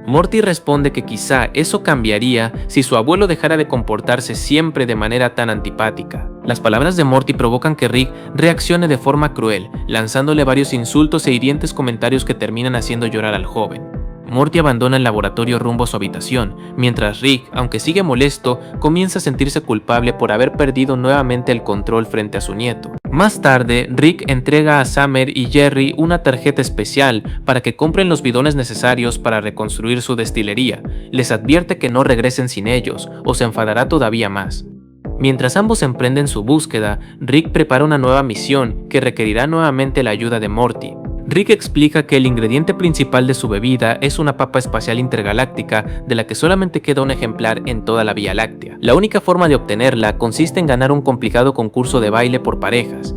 Morty responde que quizá eso cambiaría si su abuelo dejara de comportarse siempre de manera tan antipática. Las palabras de Morty provocan que Rick reaccione de forma cruel, lanzándole varios insultos e hirientes comentarios que terminan haciendo llorar al joven. Morty abandona el laboratorio rumbo a su habitación, mientras Rick, aunque sigue molesto, comienza a sentirse culpable por haber perdido nuevamente el control frente a su nieto. Más tarde, Rick entrega a Summer y Jerry una tarjeta especial para que compren los bidones necesarios para reconstruir su destilería. Les advierte que no regresen sin ellos, o se enfadará todavía más. Mientras ambos emprenden su búsqueda, Rick prepara una nueva misión que requerirá nuevamente la ayuda de Morty. Rick explica que el ingrediente principal de su bebida es una papa espacial intergaláctica de la que solamente queda un ejemplar en toda la Vía Láctea. La única forma de obtenerla consiste en ganar un complicado concurso de baile por parejas.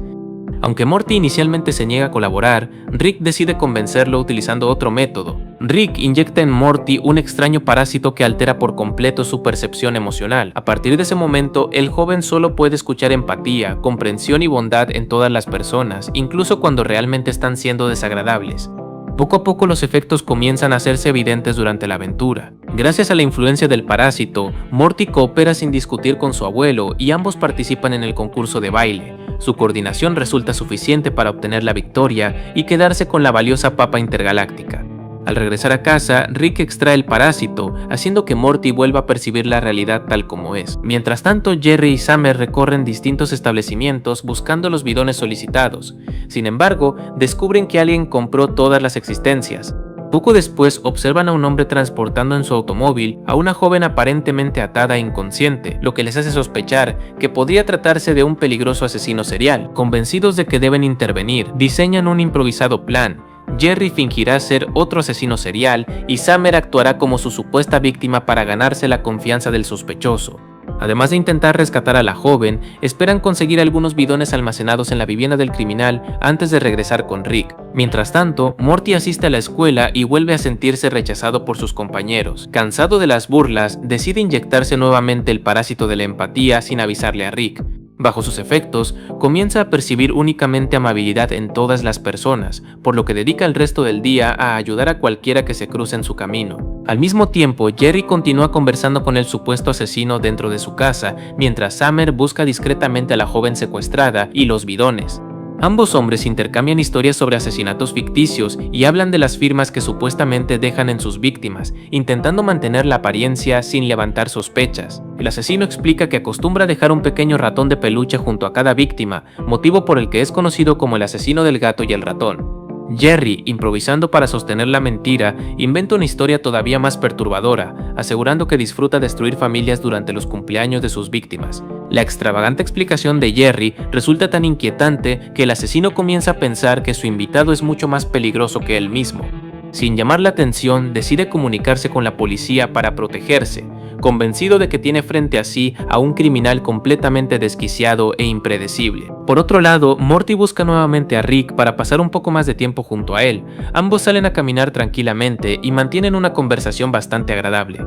Aunque Morty inicialmente se niega a colaborar, Rick decide convencerlo utilizando otro método. Rick inyecta en Morty un extraño parásito que altera por completo su percepción emocional. A partir de ese momento, el joven solo puede escuchar empatía, comprensión y bondad en todas las personas, incluso cuando realmente están siendo desagradables. Poco a poco los efectos comienzan a hacerse evidentes durante la aventura. Gracias a la influencia del parásito, Morty coopera sin discutir con su abuelo y ambos participan en el concurso de baile. Su coordinación resulta suficiente para obtener la victoria y quedarse con la valiosa papa intergaláctica. Al regresar a casa, Rick extrae el parásito, haciendo que Morty vuelva a percibir la realidad tal como es. Mientras tanto, Jerry y Summer recorren distintos establecimientos buscando los bidones solicitados. Sin embargo, descubren que alguien compró todas las existencias. Poco después observan a un hombre transportando en su automóvil a una joven aparentemente atada e inconsciente, lo que les hace sospechar que podría tratarse de un peligroso asesino serial. Convencidos de que deben intervenir, diseñan un improvisado plan. Jerry fingirá ser otro asesino serial y Summer actuará como su supuesta víctima para ganarse la confianza del sospechoso. Además de intentar rescatar a la joven, esperan conseguir algunos bidones almacenados en la vivienda del criminal antes de regresar con Rick. Mientras tanto, Morty asiste a la escuela y vuelve a sentirse rechazado por sus compañeros. Cansado de las burlas, decide inyectarse nuevamente el parásito de la empatía sin avisarle a Rick. Bajo sus efectos, comienza a percibir únicamente amabilidad en todas las personas, por lo que dedica el resto del día a ayudar a cualquiera que se cruce en su camino. Al mismo tiempo, Jerry continúa conversando con el supuesto asesino dentro de su casa, mientras Summer busca discretamente a la joven secuestrada y los bidones. Ambos hombres intercambian historias sobre asesinatos ficticios y hablan de las firmas que supuestamente dejan en sus víctimas, intentando mantener la apariencia sin levantar sospechas. El asesino explica que acostumbra dejar un pequeño ratón de peluche junto a cada víctima, motivo por el que es conocido como el asesino del gato y el ratón. Jerry, improvisando para sostener la mentira, inventa una historia todavía más perturbadora, asegurando que disfruta destruir familias durante los cumpleaños de sus víctimas. La extravagante explicación de Jerry resulta tan inquietante que el asesino comienza a pensar que su invitado es mucho más peligroso que él mismo. Sin llamar la atención, decide comunicarse con la policía para protegerse, convencido de que tiene frente a sí a un criminal completamente desquiciado e impredecible. Por otro lado, Morty busca nuevamente a Rick para pasar un poco más de tiempo junto a él. Ambos salen a caminar tranquilamente y mantienen una conversación bastante agradable.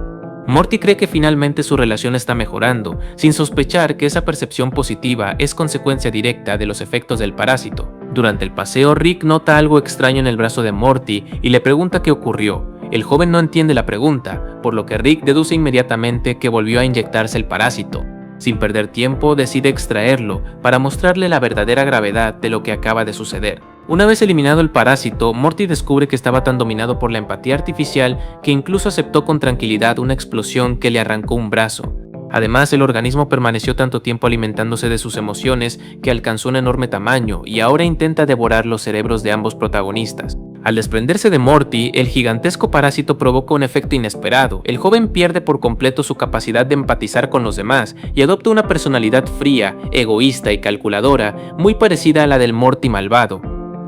Morty cree que finalmente su relación está mejorando, sin sospechar que esa percepción positiva es consecuencia directa de los efectos del parásito. Durante el paseo, Rick nota algo extraño en el brazo de Morty y le pregunta qué ocurrió. El joven no entiende la pregunta, por lo que Rick deduce inmediatamente que volvió a inyectarse el parásito. Sin perder tiempo, decide extraerlo para mostrarle la verdadera gravedad de lo que acaba de suceder. Una vez eliminado el parásito, Morty descubre que estaba tan dominado por la empatía artificial que incluso aceptó con tranquilidad una explosión que le arrancó un brazo. Además, el organismo permaneció tanto tiempo alimentándose de sus emociones que alcanzó un enorme tamaño y ahora intenta devorar los cerebros de ambos protagonistas. Al desprenderse de Morty, el gigantesco parásito provoca un efecto inesperado. El joven pierde por completo su capacidad de empatizar con los demás y adopta una personalidad fría, egoísta y calculadora, muy parecida a la del Morty malvado.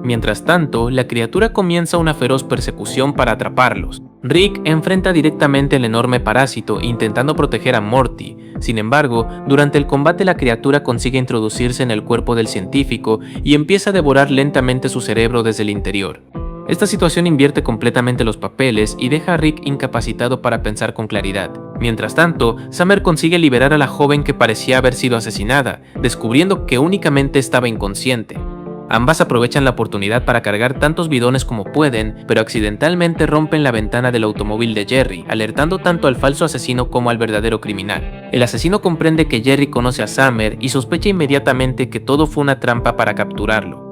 Mientras tanto, la criatura comienza una feroz persecución para atraparlos. Rick enfrenta directamente al enorme parásito intentando proteger a Morty. Sin embargo, durante el combate la criatura consigue introducirse en el cuerpo del científico y empieza a devorar lentamente su cerebro desde el interior. Esta situación invierte completamente los papeles y deja a Rick incapacitado para pensar con claridad. Mientras tanto, Summer consigue liberar a la joven que parecía haber sido asesinada, descubriendo que únicamente estaba inconsciente. Ambas aprovechan la oportunidad para cargar tantos bidones como pueden, pero accidentalmente rompen la ventana del automóvil de Jerry, alertando tanto al falso asesino como al verdadero criminal. El asesino comprende que Jerry conoce a Summer y sospecha inmediatamente que todo fue una trampa para capturarlo.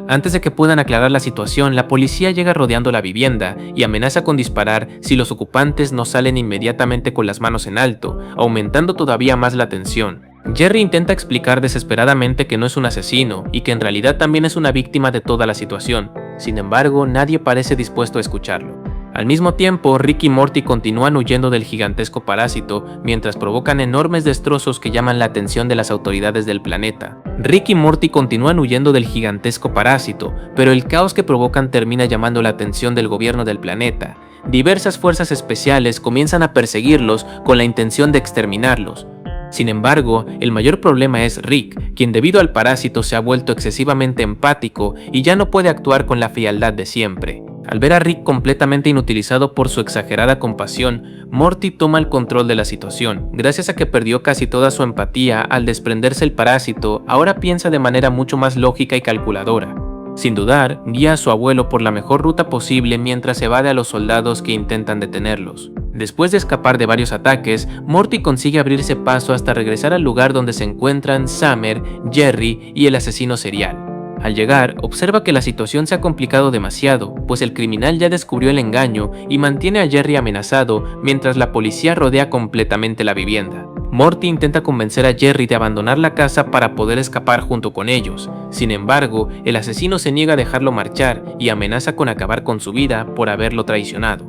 Antes de que puedan aclarar la situación, la policía llega rodeando la vivienda y amenaza con disparar si los ocupantes no salen inmediatamente con las manos en alto, aumentando todavía más la tensión. Jerry intenta explicar desesperadamente que no es un asesino y que en realidad también es una víctima de toda la situación. Sin embargo, nadie parece dispuesto a escucharlo. Al mismo tiempo, Rick y Morty continúan huyendo del gigantesco parásito mientras provocan enormes destrozos que llaman la atención de las autoridades del planeta. Rick y Morty continúan huyendo del gigantesco parásito, pero el caos que provocan termina llamando la atención del gobierno del planeta. Diversas fuerzas especiales comienzan a perseguirlos con la intención de exterminarlos. Sin embargo, el mayor problema es Rick, quien debido al parásito se ha vuelto excesivamente empático y ya no puede actuar con la frialdad de siempre. Al ver a Rick completamente inutilizado por su exagerada compasión, Morty toma el control de la situación. Gracias a que perdió casi toda su empatía al desprenderse el parásito, ahora piensa de manera mucho más lógica y calculadora. Sin dudar, guía a su abuelo por la mejor ruta posible mientras evade a los soldados que intentan detenerlos. Después de escapar de varios ataques, Morty consigue abrirse paso hasta regresar al lugar donde se encuentran Summer, Jerry y el asesino serial. Al llegar, observa que la situación se ha complicado demasiado, pues el criminal ya descubrió el engaño y mantiene a Jerry amenazado mientras la policía rodea completamente la vivienda. Morty intenta convencer a Jerry de abandonar la casa para poder escapar junto con ellos. Sin embargo, el asesino se niega a dejarlo marchar y amenaza con acabar con su vida por haberlo traicionado.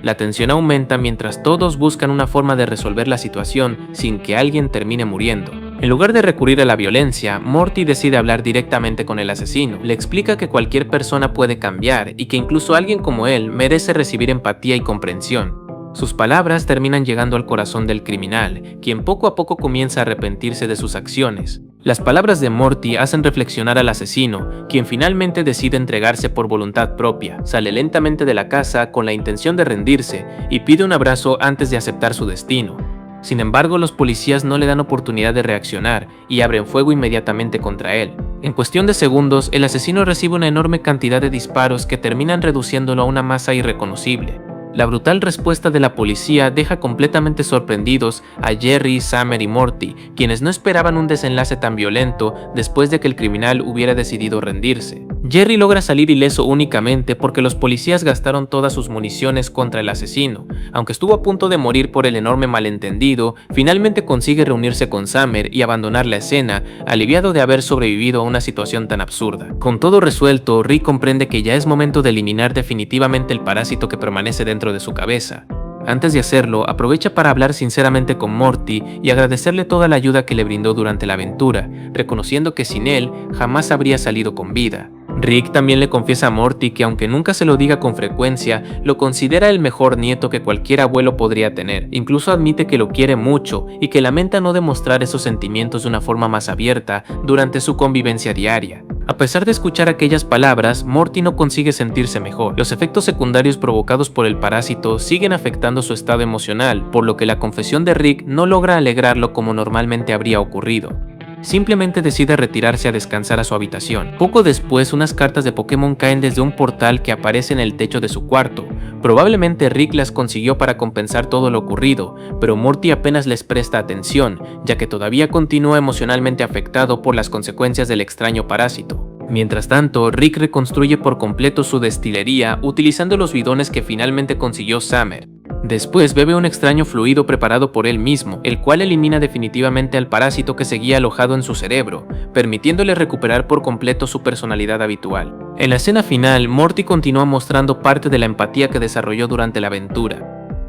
La tensión aumenta mientras todos buscan una forma de resolver la situación sin que alguien termine muriendo. En lugar de recurrir a la violencia, Morty decide hablar directamente con el asesino. Le explica que cualquier persona puede cambiar y que incluso alguien como él merece recibir empatía y comprensión. Sus palabras terminan llegando al corazón del criminal, quien poco a poco comienza a arrepentirse de sus acciones. Las palabras de Morty hacen reflexionar al asesino, quien finalmente decide entregarse por voluntad propia. Sale lentamente de la casa con la intención de rendirse y pide un abrazo antes de aceptar su destino. Sin embargo, los policías no le dan oportunidad de reaccionar y abren fuego inmediatamente contra él. En cuestión de segundos, el asesino recibe una enorme cantidad de disparos que terminan reduciéndolo a una masa irreconocible. La brutal respuesta de la policía deja completamente sorprendidos a Jerry, Summer y Morty, quienes no esperaban un desenlace tan violento después de que el criminal hubiera decidido rendirse. Jerry logra salir ileso únicamente porque los policías gastaron todas sus municiones contra el asesino. Aunque estuvo a punto de morir por el enorme malentendido, finalmente consigue reunirse con Summer y abandonar la escena, aliviado de haber sobrevivido a una situación tan absurda. Con todo resuelto, Rick comprende que ya es momento de eliminar definitivamente el parásito que permanece dentro de su cabeza. Antes de hacerlo, aprovecha para hablar sinceramente con Morty y agradecerle toda la ayuda que le brindó durante la aventura, reconociendo que sin él jamás habría salido con vida. Rick también le confiesa a Morty que aunque nunca se lo diga con frecuencia, lo considera el mejor nieto que cualquier abuelo podría tener. Incluso admite que lo quiere mucho y que lamenta no demostrar esos sentimientos de una forma más abierta durante su convivencia diaria. A pesar de escuchar aquellas palabras, Morty no consigue sentirse mejor. Los efectos secundarios provocados por el parásito siguen afectando su estado emocional, por lo que la confesión de Rick no logra alegrarlo como normalmente habría ocurrido. Simplemente decide retirarse a descansar a su habitación. Poco después, unas cartas de Pokémon caen desde un portal que aparece en el techo de su cuarto. Probablemente Rick las consiguió para compensar todo lo ocurrido, pero Morty apenas les presta atención, ya que todavía continúa emocionalmente afectado por las consecuencias del extraño parásito. Mientras tanto, Rick reconstruye por completo su destilería utilizando los bidones que finalmente consiguió Summer. Después bebe un extraño fluido preparado por él mismo, el cual elimina definitivamente al parásito que seguía alojado en su cerebro, permitiéndole recuperar por completo su personalidad habitual. En la escena final, Morty continúa mostrando parte de la empatía que desarrolló durante la aventura.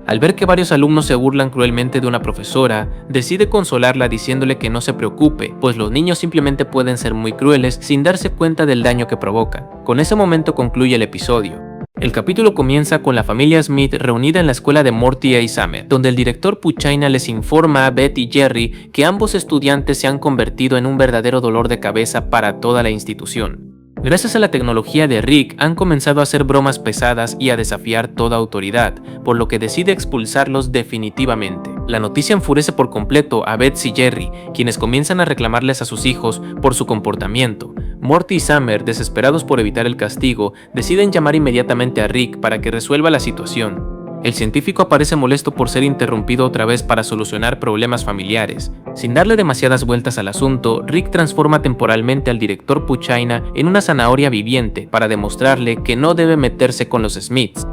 Al ver que varios alumnos se burlan cruelmente de una profesora, decide consolarla diciéndole que no se preocupe, pues los niños simplemente pueden ser muy crueles sin darse cuenta del daño que provocan. Con ese momento concluye el episodio. El capítulo comienza con la familia Smith reunida en la escuela de Morty y Summer, donde el director Puchaina les informa a Beth y Jerry que ambos estudiantes se han convertido en un verdadero dolor de cabeza para toda la institución. Gracias a la tecnología de Rick, han comenzado a hacer bromas pesadas y a desafiar toda autoridad, por lo que decide expulsarlos definitivamente. La noticia enfurece por completo a Beth y Jerry, quienes comienzan a reclamarles a sus hijos por su comportamiento. Morty y Summer, desesperados por evitar el castigo, deciden llamar inmediatamente a Rick para que resuelva la situación. El científico aparece molesto por ser interrumpido otra vez para solucionar problemas familiares. Sin darle demasiadas vueltas al asunto, Rick transforma temporalmente al director Puchaina en una zanahoria viviente para demostrarle que no debe meterse con los Smiths.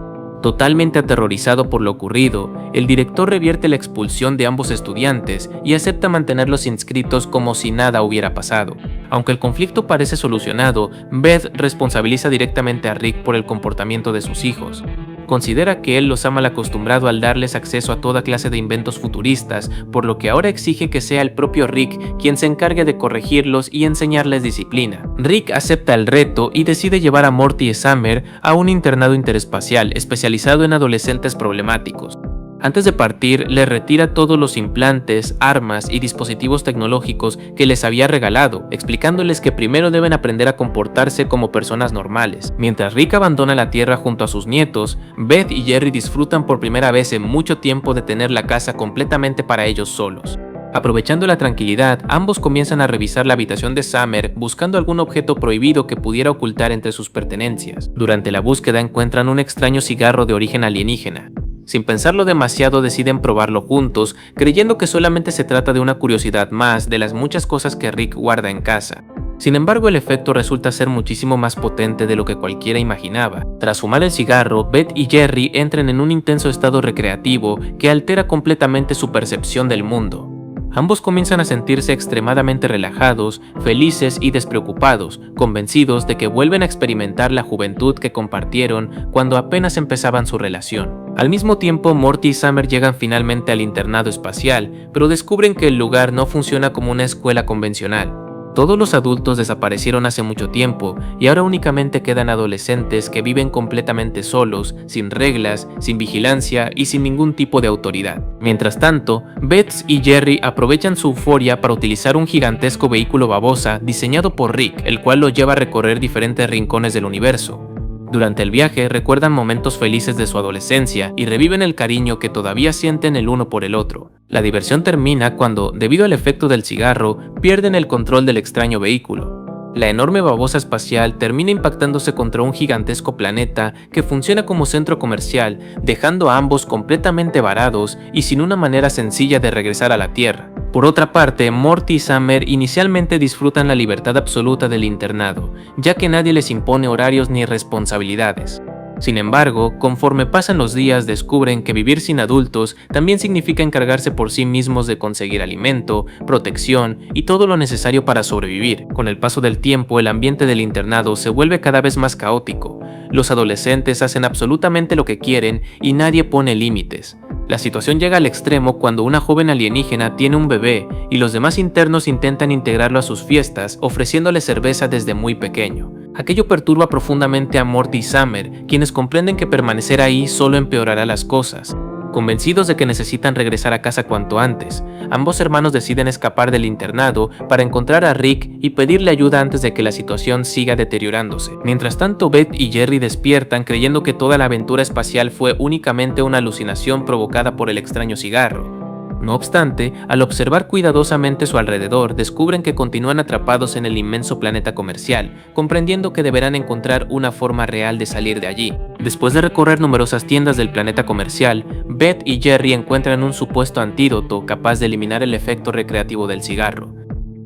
Totalmente aterrorizado por lo ocurrido, el director revierte la expulsión de ambos estudiantes y acepta mantenerlos inscritos como si nada hubiera pasado. Aunque el conflicto parece solucionado, Beth responsabiliza directamente a Rick por el comportamiento de sus hijos. Considera que él los ha mal acostumbrado al darles acceso a toda clase de inventos futuristas, por lo que ahora exige que sea el propio Rick quien se encargue de corregirlos y enseñarles disciplina. Rick acepta el reto y decide llevar a Morty y Summer a un internado interespacial especializado en adolescentes problemáticos. Antes de partir, le retira todos los implantes, armas y dispositivos tecnológicos que les había regalado, explicándoles que primero deben aprender a comportarse como personas normales. Mientras Rick abandona la Tierra junto a sus nietos, Beth y Jerry disfrutan por primera vez en mucho tiempo de tener la casa completamente para ellos solos. Aprovechando la tranquilidad, ambos comienzan a revisar la habitación de Summer buscando algún objeto prohibido que pudiera ocultar entre sus pertenencias. Durante la búsqueda encuentran un extraño cigarro de origen alienígena. Sin pensarlo demasiado deciden probarlo juntos, creyendo que solamente se trata de una curiosidad más de las muchas cosas que Rick guarda en casa. Sin embargo, el efecto resulta ser muchísimo más potente de lo que cualquiera imaginaba. Tras fumar el cigarro, Beth y Jerry entran en un intenso estado recreativo que altera completamente su percepción del mundo. Ambos comienzan a sentirse extremadamente relajados, felices y despreocupados, convencidos de que vuelven a experimentar la juventud que compartieron cuando apenas empezaban su relación. Al mismo tiempo, Morty y Summer llegan finalmente al internado espacial, pero descubren que el lugar no funciona como una escuela convencional. Todos los adultos desaparecieron hace mucho tiempo y ahora únicamente quedan adolescentes que viven completamente solos, sin reglas, sin vigilancia y sin ningún tipo de autoridad. Mientras tanto, Beth y Jerry aprovechan su euforia para utilizar un gigantesco vehículo babosa diseñado por Rick, el cual los lleva a recorrer diferentes rincones del universo. Durante el viaje recuerdan momentos felices de su adolescencia y reviven el cariño que todavía sienten el uno por el otro. La diversión termina cuando, debido al efecto del cigarro, pierden el control del extraño vehículo. la enorme babosa espacial termina impactándose contra un gigantesco planeta que funciona como centro comercial, dejando a ambos completamente varados y sin una manera sencilla de regresar a la Tierra. Por otra parte, Morty y Summer inicialmente disfrutan la libertad absoluta del internado, ya que nadie les impone horarios ni responsabilidades. Sin embargo, conforme pasan los días descubren que vivir sin adultos también significa encargarse por sí mismos de conseguir alimento, protección y todo lo necesario para sobrevivir. Con el paso del tiempo, el ambiente del internado se vuelve cada vez más caótico. Los adolescentes hacen absolutamente lo que quieren y nadie pone límites. La situación llega al extremo cuando una joven alienígena tiene un bebé y los demás internos intentan integrarlo a sus fiestas ofreciéndole cerveza desde muy pequeño. Aquello perturba profundamente a Morty y Summer, quienes comprenden que permanecer ahí solo empeorará las cosas. Convencidos de que necesitan regresar a casa cuanto antes, ambos hermanos deciden escapar del internado para encontrar a Rick y pedirle ayuda antes de que la situación siga deteriorándose. Mientras tanto, Beth y Jerry despiertan creyendo que toda la aventura espacial fue únicamente una alucinación provocada por el extraño cigarro. No obstante, al observar cuidadosamente su alrededor, descubren que continúan atrapados en el inmenso planeta comercial, comprendiendo que deberán encontrar una forma real de salir de allí. Después de recorrer numerosas tiendas del planeta comercial, Beth y Jerry encuentran un supuesto antídoto capaz de eliminar el efecto recreativo del cigarro.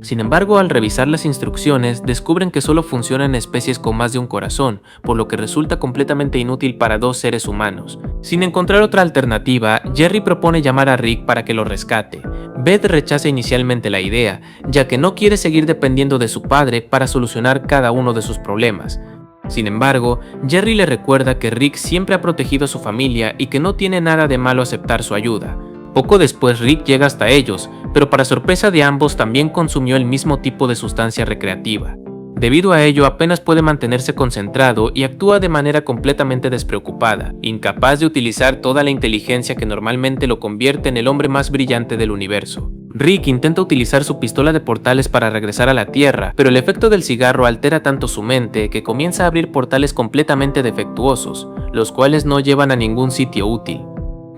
Sin embargo, al revisar las instrucciones, descubren que solo funciona en especies con más de un corazón, por lo que resulta completamente inútil para dos seres humanos. Sin encontrar otra alternativa, Jerry propone llamar a Rick para que lo rescate. Beth rechaza inicialmente la idea, ya que no quiere seguir dependiendo de su padre para solucionar cada uno de sus problemas. Sin embargo, Jerry le recuerda que Rick siempre ha protegido a su familia y que no tiene nada de malo aceptar su ayuda. Poco después Rick llega hasta ellos, pero para sorpresa de ambos también consumió el mismo tipo de sustancia recreativa. Debido a ello apenas puede mantenerse concentrado y actúa de manera completamente despreocupada, incapaz de utilizar toda la inteligencia que normalmente lo convierte en el hombre más brillante del universo. Rick intenta utilizar su pistola de portales para regresar a la Tierra, pero el efecto del cigarro altera tanto su mente que comienza a abrir portales completamente defectuosos, los cuales no llevan a ningún sitio útil.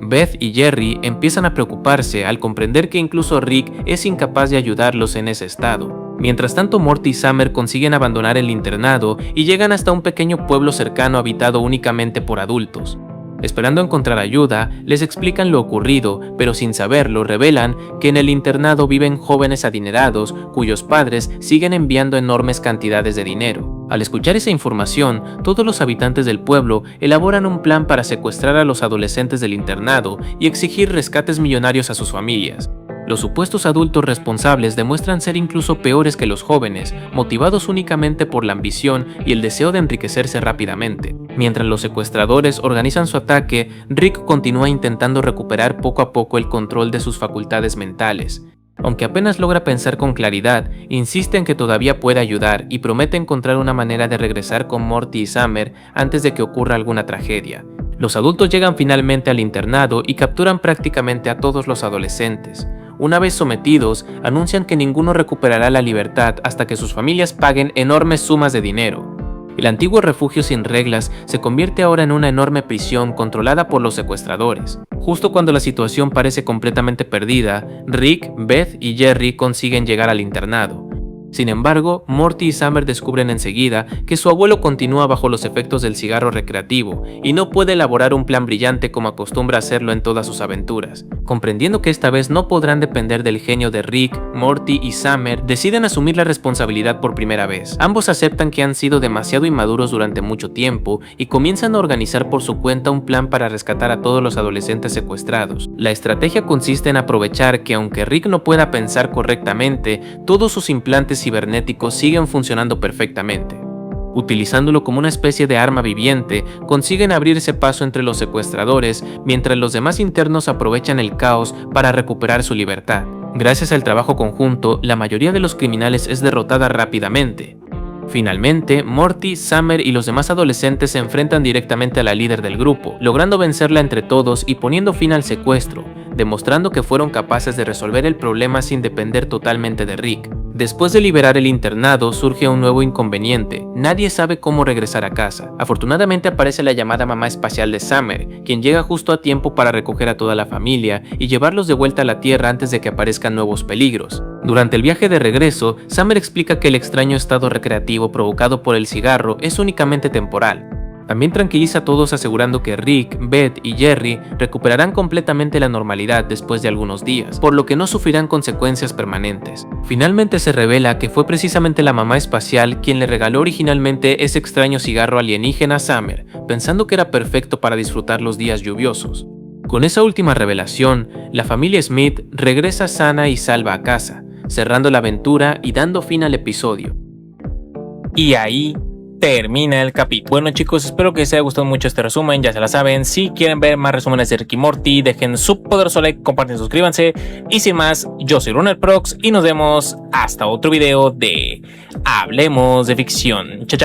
Beth y Jerry empiezan a preocuparse al comprender que incluso Rick es incapaz de ayudarlos en ese estado. Mientras tanto, Morty y Summer consiguen abandonar el internado y llegan hasta un pequeño pueblo cercano habitado únicamente por adultos. Esperando encontrar ayuda, les explican lo ocurrido, pero sin saberlo revelan que en el internado viven jóvenes adinerados cuyos padres siguen enviando enormes cantidades de dinero. Al escuchar esa información, todos los habitantes del pueblo elaboran un plan para secuestrar a los adolescentes del internado y exigir rescates millonarios a sus familias. Los supuestos adultos responsables demuestran ser incluso peores que los jóvenes, motivados únicamente por la ambición y el deseo de enriquecerse rápidamente. Mientras los secuestradores organizan su ataque, Rick continúa intentando recuperar poco a poco el control de sus facultades mentales. Aunque apenas logra pensar con claridad, insiste en que todavía puede ayudar y promete encontrar una manera de regresar con Morty y Summer antes de que ocurra alguna tragedia. Los adultos llegan finalmente al internado y capturan prácticamente a todos los adolescentes. Una vez sometidos, anuncian que ninguno recuperará la libertad hasta que sus familias paguen enormes sumas de dinero. El antiguo refugio sin reglas se convierte ahora en una enorme prisión controlada por los secuestradores. Justo cuando la situación parece completamente perdida, Rick, Beth y Jerry consiguen llegar al internado. Sin embargo, Morty y Summer descubren enseguida que su abuelo continúa bajo los efectos del cigarro recreativo y no puede elaborar un plan brillante como acostumbra hacerlo en todas sus aventuras. Comprendiendo que esta vez no podrán depender del genio de Rick, Morty y Summer, deciden asumir la responsabilidad por primera vez. Ambos aceptan que han sido demasiado inmaduros durante mucho tiempo y comienzan a organizar por su cuenta un plan para rescatar a todos los adolescentes secuestrados. La estrategia consiste en aprovechar que aunque Rick no pueda pensar correctamente, todos sus implantes cibernéticos siguen funcionando perfectamente. Utilizándolo como una especie de arma viviente, consiguen abrirse paso entre los secuestradores, mientras los demás internos aprovechan el caos para recuperar su libertad. Gracias al trabajo conjunto, la mayoría de los criminales es derrotada rápidamente. Finalmente, Morty, Summer y los demás adolescentes se enfrentan directamente a la líder del grupo, logrando vencerla entre todos y poniendo fin al secuestro, demostrando que fueron capaces de resolver el problema sin depender totalmente de Rick. Después de liberar el internado, surge un nuevo inconveniente. Nadie sabe cómo regresar a casa. Afortunadamente aparece la llamada mamá espacial de Summer, quien llega justo a tiempo para recoger a toda la familia y llevarlos de vuelta a la Tierra antes de que aparezcan nuevos peligros. Durante el viaje de regreso, Summer explica que el extraño estado recreativo provocado por el cigarro es únicamente temporal. También tranquiliza a todos asegurando que Rick, Beth y Jerry recuperarán completamente la normalidad después de algunos días, por lo que no sufrirán consecuencias permanentes. Finalmente se revela que fue precisamente la mamá espacial quien le regaló originalmente ese extraño cigarro alienígena a Summer, pensando que era perfecto para disfrutar los días lluviosos. Con esa última revelación, la familia Smith regresa sana y salva a casa, cerrando la aventura y dando fin al episodio. Y ahí termina el capítulo. Bueno chicos, espero que les haya gustado mucho este resumen. Ya se la saben, si quieren ver más resúmenes de Rick y Morty, dejen su poderoso like, compartan, suscríbanse. Y sin más, yo soy RunnerProx y nos vemos hasta otro video de Hablemos de Ficción. Chao, chao.